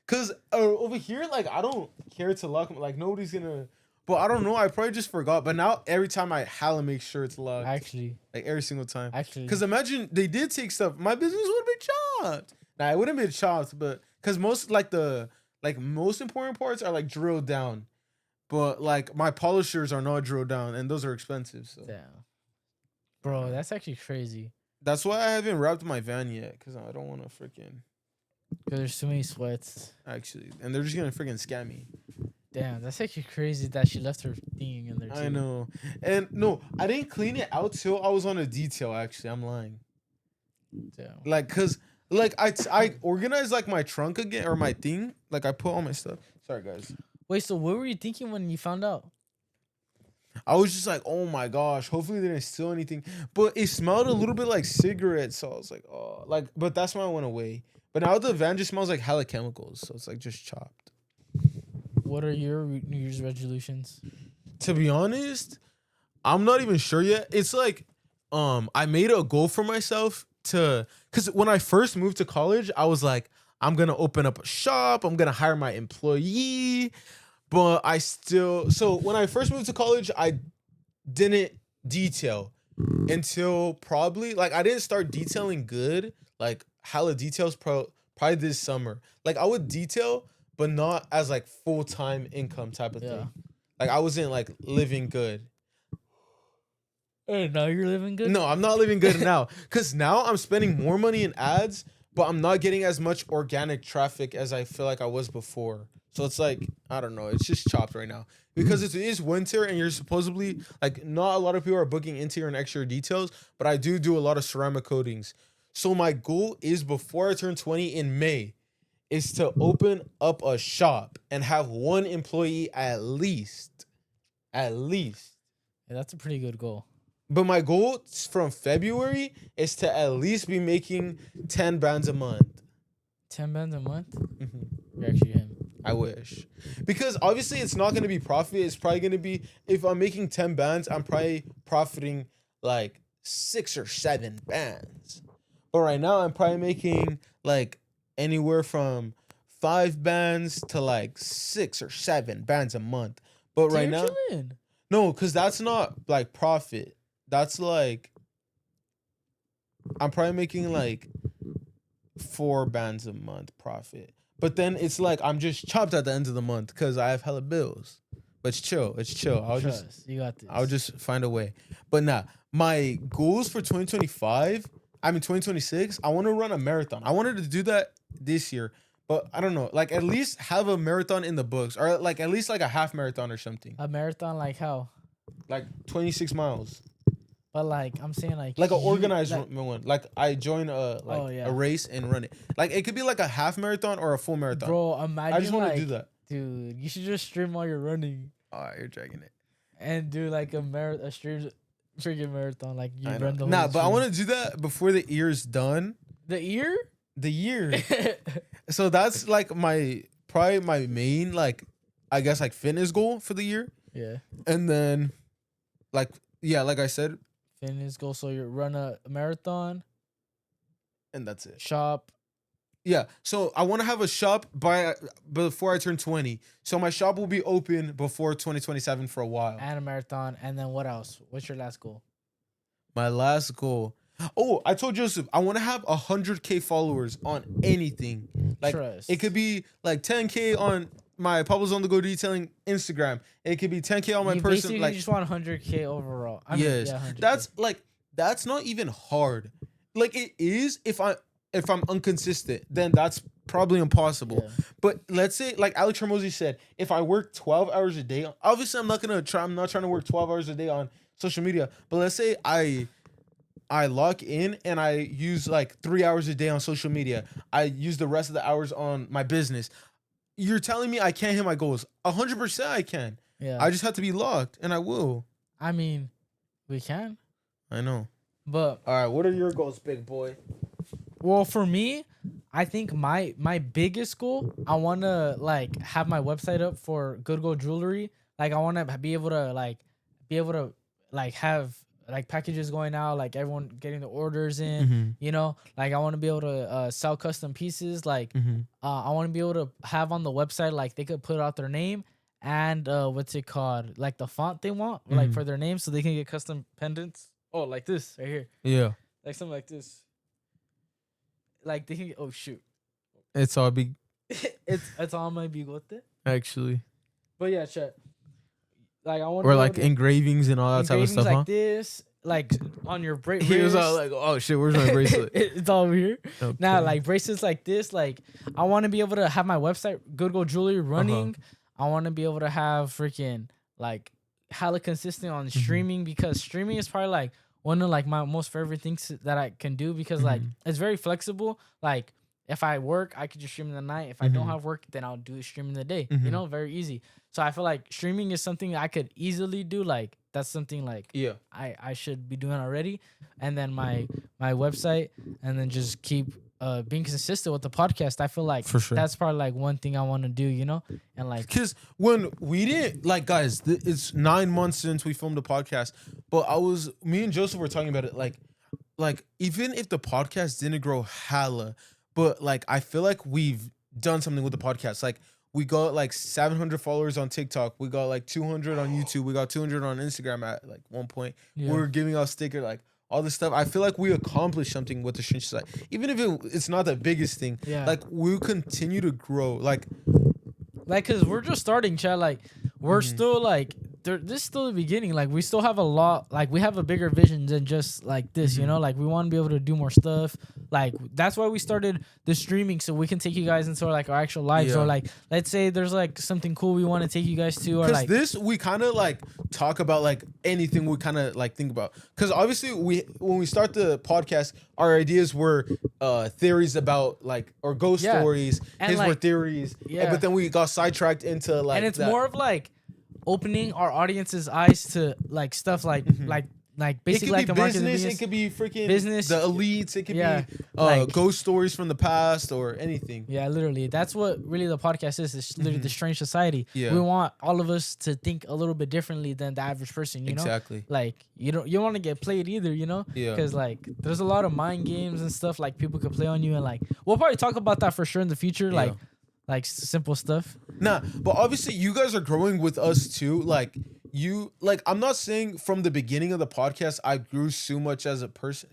Cause over here, like, I don't care to lock them. Like, nobody's gonna. But I don't know. I probably just forgot. But now every time I hella make sure it's locked. Actually. Like every single time. Actually. Cause imagine they did take stuff. My business would have been chopped. Nah, it wouldn't be chopped. But cause most most important parts are like drilled down. But like my polishers are not drilled down, and those are expensive. So. Damn. Bro, that's actually crazy. That's why I haven't wrapped my van yet, because I don't want to freaking. Because there's too many sweats. Actually. And they're just going to freaking scam me. Damn, that's actually crazy that she left her thing in there, too. I know. And no, I didn't clean it out till I was on a detail, actually. I'm lying. Damn. Like, because, like, I organized, like, my trunk again, or my thing. Like, I put all my stuff. Sorry, guys. Wait, so what were you thinking when you found out? I was just like, oh my gosh, hopefully they didn't steal anything. But it smelled a little bit like cigarettes. So I was like, oh, like, but that's why I went away. But now the van just smells like hella chemicals. So it's like just chopped. What are your New Year's resolutions? To be honest, I'm not even sure yet. It's like, I made a goal for myself because when I first moved to college, I was like, I'm going to open up a shop. I'm going to hire my employee. But so when I first moved to college, I didn't detail until probably, like, I didn't start detailing good, like, hella details probably this summer. Like, I would detail, but not as, like, full-time income type of thing. Like, I wasn't, like, living good. Hey, now you're living good? No, I'm not living good now. Because now I'm spending more money in ads, but I'm not getting as much organic traffic as I feel like I was before. So it's like, I don't know. It's just chopped right now. Because it is winter and you're supposedly, like, not a lot of people are booking interior and exterior details, but I do a lot of ceramic coatings. So my goal is before I turn 20 in May is to open up a shop and have one employee at least. At least. Yeah, that's a pretty good goal. But my goal from February is to at least be making 10 bands a month. 10 bands a month? Mm-hmm. You're actually him. I wish. Because obviously it's not going to be profit. It's probably going to be, if I'm making 10 bands, I'm probably profiting like 6 or 7 bands. But right now I'm probably making like anywhere from 5 bands to like 6 or 7 bands a month. But right now, no, because that's not like profit. That's like, I'm probably making like 4 bands a month profit. But then it's like I'm just chopped at the end of the month because I have hella bills. But it's chill. It's chill. You got this. I'll just find a way. But nah, my goals for 2026, I want to run a marathon. I wanted to do that this year, But I don't know. Like at least have a marathon in the books, or like at least like a half marathon or something. A marathon, like how? Like 26 miles. But like I'm saying, like an organized like, one. Like I join a race and run it. Like it could be like a half marathon or a full marathon. Bro, imagine I just want to like, do that. dude. You should just stream while you're running. Oh, you're dragging it. And do like a stream freaking marathon. Like you run the whole Nah, but I stream. want to do that before the year's done. The ear? The year. So that's like probably my main like I guess like fitness goal for the year. Yeah. And then like I said, fitness goal. So you run a marathon and that's it. Shop. Yeah. So I want to have a shop before I turn 20. So my shop will be open before 2027 for a while. And a marathon. And then what else? What's your last goal? My last goal. Oh, I told Joseph I want to have 100K followers on anything. Like Trust. it could be like 10K on my Pablo's on the Go Detailing Instagram. It could be 10K on my person. Like you just want 100K overall. Yes, yeah, that's not even hard. Like it is if I'm inconsistent, then that's probably impossible. Yeah. But let's say, like Alex Hormozy said, if I work 12 hours a day, obviously I'm not trying to work 12 hours a day on social media. But let's say I log in and I use like 3 hours a day on social media. I use the rest of the hours on my business. You're telling me I can't hit my goals? 100% I can. Yeah. I just have to be logged, and I will. I mean, we can. I know. But all right, what are your goals, big boy? Well, for me, I think my biggest goal, I want to like have my website up for Good Gold Jewelry. Like I want to be able to have like packages going out, like everyone getting the orders in, you know, like I want to be able to sell custom pieces. Like I want to be able to have on the website, like they could put out their name and what's it called, like the font they want, like for their name, so they can get custom pendants. Oh, like this right here. Yeah. Like something like this. Like they can get, oh shoot. It's all big. it's all my bigote. Actually. But yeah, chat. Like I want. Or like engravings and all that type of stuff. Like this, like on your bracelet. He was all like, "Oh shit, where's my bracelet?" It's all over here. Okay. Now, like bracelets like this, like I want to be able to have my website, Good Gold Jewelry, running. I want to be able to have freaking like hella consistent on streaming, because streaming is probably like one of like my most favorite things that I can do, because like it's very flexible. Like if I work, I could just stream in the night. If I don't have work, then I'll do a stream in the day. You know, very easy. So I feel like streaming is something I could easily do. Like that's something like I should be doing already. And then my website, and then just keep being consistent with the podcast. I feel like that's probably like one thing I want to do, you know? And like, because when we didn't, like, guys, it's 9 months since we filmed the podcast, but me and Joseph were talking about it. Like even if the podcast didn't grow hella, but like I feel like we've done something with the podcast. Like we got like 700 followers on TikTok. We got like 200 on YouTube. We got 200 on Instagram at like one point. Yeah. We were giving out sticker, like all this stuff. I feel like we accomplished something with the Strange Society. Even if it's not the biggest thing, like we'll continue to grow. Like, cause we're just starting, chat. Like we're still like, this is still the beginning. Like we still have a lot, like we have a bigger vision than just like this, you know? Like we want to be able to do more stuff. Like that's why we started the streaming, so we can take you guys into like our actual lives, or like let's say there's like something cool we want to take you guys to, or like this we kind of like talk about like anything we kind of like think about, because obviously when we start the podcast, our ideas were theories about like, or ghost stories, and his like, were theories, but then we got sidetracked into like, and it's more of like opening our audience's eyes to like stuff like like basically like the market business, it could be freaking business, the elites, it could be like ghost stories from the past or anything. Yeah, literally. That's what really the podcast is. It's literally the Strange Society. Yeah. We want all of us to think a little bit differently than the average person, you know? Exactly. Like you don't want to get played either, you know? Yeah. Because like there's a lot of mind games and stuff like people could play on you, and like we'll probably talk about that for sure in the future. Like simple stuff. Nah, but obviously you guys are growing with us too. Like I'm not saying from the beginning of the podcast I grew so much as a person,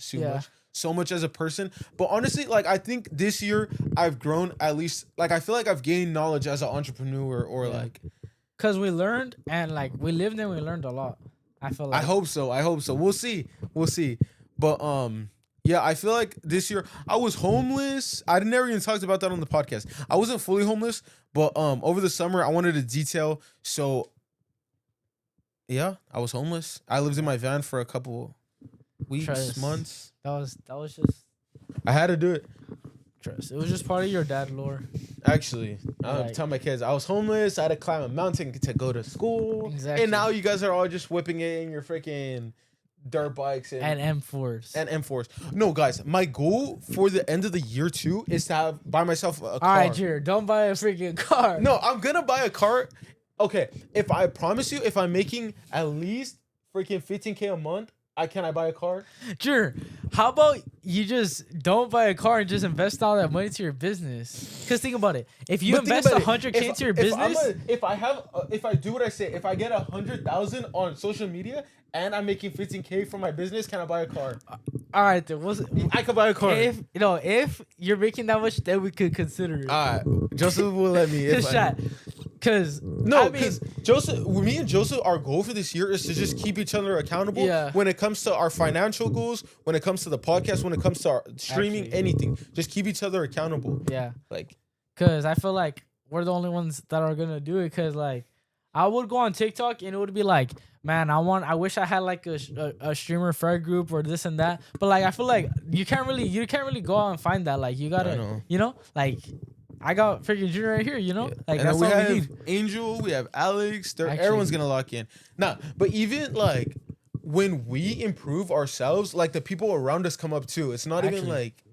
so much as a person. But honestly, like I think this year I've grown, at least like I feel like I've gained knowledge as an entrepreneur, or like, cause we learned, and like we lived and we learned a lot. I feel like I hope so. We'll see. But Yeah, I feel like this year I was homeless. I never even talked about that on the podcast. I wasn't fully homeless, but over the summer I wanted to detail. So yeah, I was homeless. I lived in my van for a couple weeks, Trust. months. That was just I had to do it. trust. It was just part of your dad lore. Actually, I'm Like- telling my kids I was homeless. I had to climb a mountain to go to school. Exactly. And now you guys are all just whipping it in your freaking dirt bikes And M4s. and M4s. No, guys, my goal for the end of the year too is to have buy myself a car. All right, Jared, don't buy a freaking car. No, I'm gonna buy a car. Okay, if I promise you, if I'm making at least freaking 15K a month, can I buy a car? Jared, how about you just don't buy a car and just invest all that money to your business? Because think about it. If you But think invest about it. 100K into your business, if I do what I say, if I get 100,000 on social media and I'm making 15K for my business, can I buy a car? all right, then I could buy a car. if you're making that much, then we could consider it. All right, Joseph will let me. Just shot. Cause No, I mean, because Joseph, me and Joseph, our goal for this year is to just keep each other accountable. Yeah. When it comes to our financial goals, when it comes to the podcast, when it comes to our streaming, Actually. anything, just keep each other accountable. yeah, Like, cause I feel like we're the only ones that are gonna do it. Cause like I would go on TikTok and it would be like, man, I wish I had like a streamer friend group or this and that. But like I feel like you can't really go out and find that. Like you gotta, know. like I got freaking Junior right here. Like and that's then all we we have need. Angel, we have Alex. Actually. Everyone's gonna lock in. Nah, but even like when we improve ourselves, like the people around us come up too. It's not even Actually. like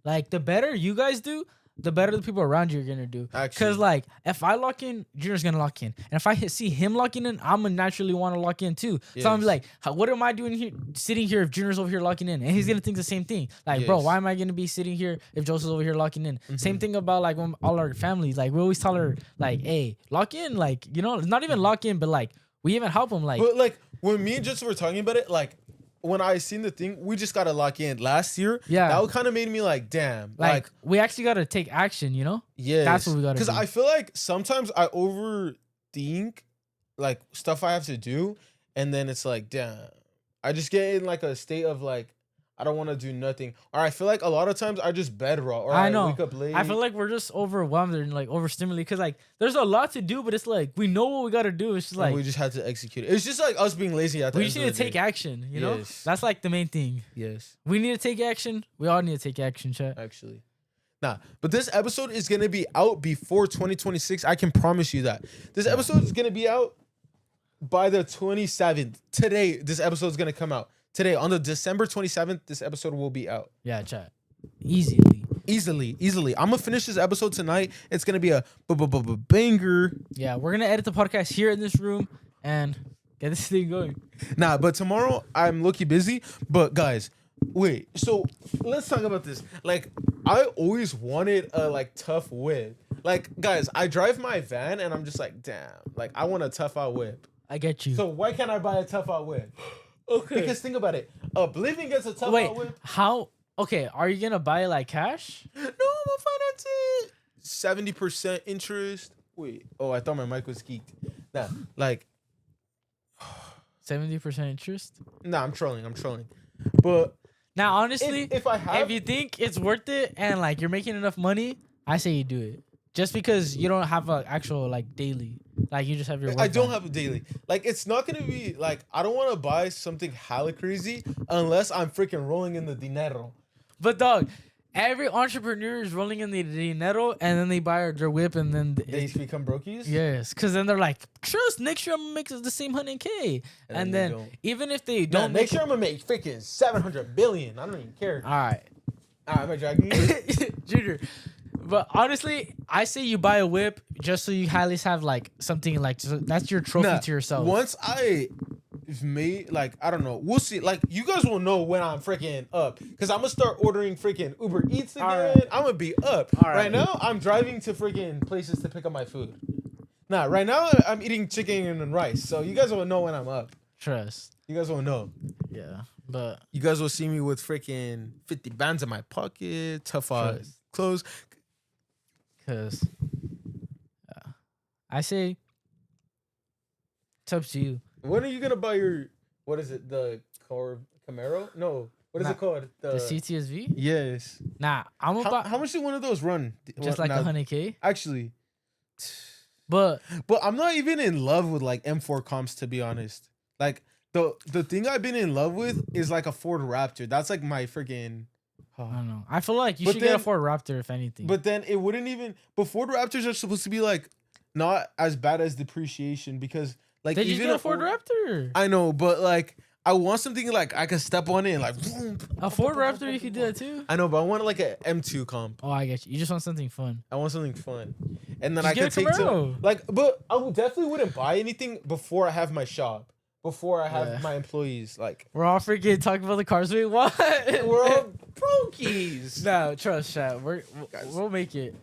Like the better you guys do, the better the people around you are gonna do. Actually. Cause like if I lock in, Junior's gonna lock in, and if I see him locking in, I'm gonna naturally want to lock in too. So I'm Yes. like, what am I doing here, sitting here if Junior's over here locking in, and he's gonna think the same thing. Like, bro, Yes. why am I gonna be sitting here if Joseph's over here locking in? Same thing about like when all our families. Like we always tell her like, hey, lock in. Like not even lock in, but like we even help him. Like But like when me and Joseph were talking about it, like when I seen the thing, we just gotta lock in. Last year, Yeah. that kind of made me like, damn, like we actually gotta take action. yeah, that's what we gotta Because do. I feel like sometimes I overthink like stuff I have to do, and then it's like, damn, I just get in like a state of like I don't want to do nothing, or I feel like a lot of times I just bed rot, or I I know. wake up late. I feel like we're just overwhelmed and like overstimulated because like there's a lot to do, but it's like we know what we gotta do. It's just and like we just had to execute it. It's just like us being lazy at the we end just of need the to take day. action. Yes. That's like the main thing. Yes, We need to take action. We all need to take action, chat. actually. Nah, but this episode is gonna be out before 2026. I can promise you that. This episode is gonna be out by the 27th. Today, this episode is gonna come out. Today, on the December 27th, this episode will be out. Yeah, chat. Easily. Easily. I'm gonna finish this episode tonight. It's gonna be a banger. Yeah, we're gonna edit the podcast here in this room and get this thing going. Nah, but tomorrow I'm low-key busy. But guys, wait. So let's talk about this. Like, I always wanted a like tough whip. Like, guys, I drive my van and I'm just like, damn. Like, I want a tough out whip. I get you. So why can't I buy a tough out whip? okay. Because think about it. Oblivion gets a tough Wait, out whip. how? Okay, are you gonna buy like cash? No, I'm gonna finance it. 70% interest. Wait. Oh, I thought my mic was geeked. Nah, like, 70% interest. nah, I'm trolling. But Now, honestly, if I have, if you think it's worth it and like you're making enough money, I say you do it. Just because you don't have an actual like daily, like you just have your. I work don't on. have a daily. Like, it's not gonna be like I don't want to buy something hella crazy unless I'm freaking rolling in the dinero. But dog, every entrepreneur is rolling in the dinero and then they buy their whip and then They become brokies. yes, because then they're like, trust next year I'm gonna make the same 100K, and they then don't. even if they Nah, don't next make year I'm gonna make freaking 700 billion. I don't even care. all right, Am I dragging you? Junior. But honestly, I say you buy a whip just so you at least have like something like that's your trophy Nah, to yourself. Once I made like I don't know, we'll see. Like you guys will know when I'm freaking up because I'm gonna start ordering freaking Uber Eats again. Alright. I'm gonna be up. Alright. Right now, I'm driving to freaking places to pick up my food. Nah, right now I'm eating chicken and rice. So you guys will know when I'm up. Trust. You guys will know. Yeah, but You guys will see me with freaking 50 bands in my pocket, tough clothes. because I say it's up to you. When are you gonna buy your what is it? The Camaro? No, What is it called? The CTSV? Yes. Nah, I'm about. How much did one of those run? Just like 100K. Actually. But I'm not even in love with like M4 comps, to be honest. Like the thing I've been in love with is like a Ford Raptor. That's like my freaking. I don't know. I feel like you should get a Ford Raptor if anything. But then it wouldn't even. But Ford Raptors are supposed to be like not as bad as depreciation because like they just get a Ford Raptor. I know, but like I want something like I can step on it and like a Ford Raptor. You could do that too. I know, but I want like a M2 comp. Oh, I get you. You just want something fun. I want something fun, and then just I can take to like. But I definitely wouldn't buy anything before I have my shop. Before I have my employees, like we're all freaking talking about the cars we want. We're all brokies. No, trust chat. We'll make it.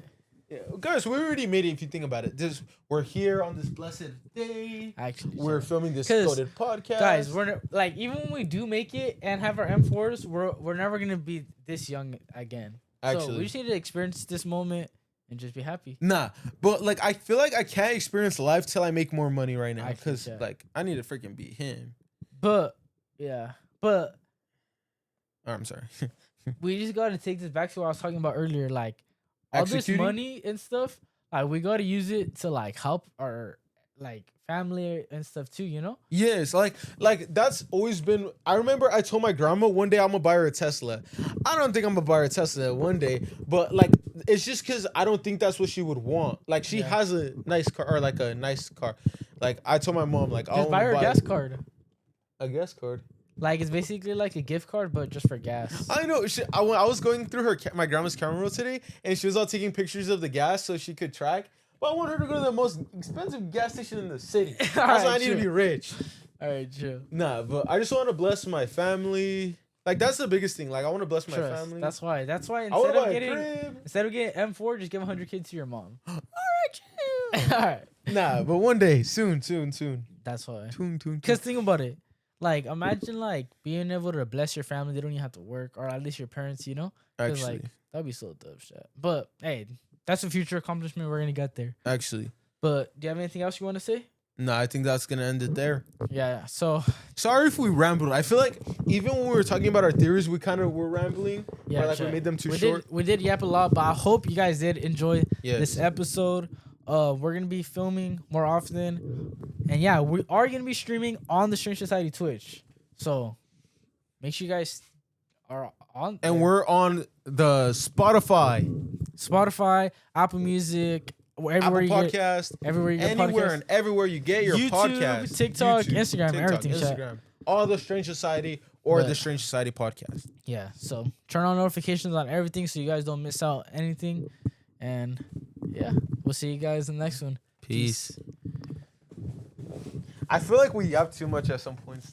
Yeah, guys, we already made it. If you think about it, we're here on this blessed day. Actually, we're filming this coded podcast, guys. We're like even when we do make it and have our M4s, we're never gonna be this young again. Actually, so we just need to experience this moment. And just be happy. Nah, but like I feel like I can't experience life till I make more money right now because like I need to freaking beat him. But oh, I'm sorry. We just gotta take this back to what I was talking about earlier. Like all this money and stuff, like we gotta use it to like help our like family and stuff too. You know? Yes, like that's always been. I remember I told my grandma one day I'm gonna buy her a Tesla. I don't think I'm gonna buy her a Tesla one day, but like. It's just because I don't think that's what she would want. Like she has a nice car or like a nice car. Like I told my mom, like I'll buy her a gas card. A gas card. Like it's basically like a gift card, but just for gas. I know. I was going through my grandma's camera roll today, and she was all taking pictures of the gas so she could track. But I want her to go to the most expensive gas station in the city. That's why I need to be rich. All right, chill. Nah, but I just want to bless my family. Like that's the biggest thing. Like I want to bless my family. That's why. Instead of getting M4, just give 100K to your mom. All right, chill. All right. Nah, but one day, soon. That's why. Soon. Cause think about it. Like imagine like being able to bless your family. They don't even have to work, or at least your parents. You know. Actually, like that'd be so dope shit. But hey, that's a future accomplishment. We're gonna get there. Actually. But do you have anything else you want to say? No, I think that's gonna end it there. Yeah. So sorry if we rambled. I feel like even when we were talking about our theories, we kind of were rambling. Yeah. Or like we made them too short. We did yap a lot, but I hope you guys did enjoy this episode. We're gonna be filming more often, and yeah, we are gonna be streaming on the Strange Society Twitch. So make sure you guys are on. And there. We're on the Spotify, Apple Music. Everywhere Apple Podcast, everywhere you get anywhere podcasts. And everywhere you get your YouTube, podcast, TikTok, Instagram, everything. Instagram, all the Strange Society or the Strange Society podcast. Yeah, so turn on notifications on everything so you guys don't miss out anything. And yeah, we'll see you guys in the next one. Peace. I feel like we yapped too much at some points.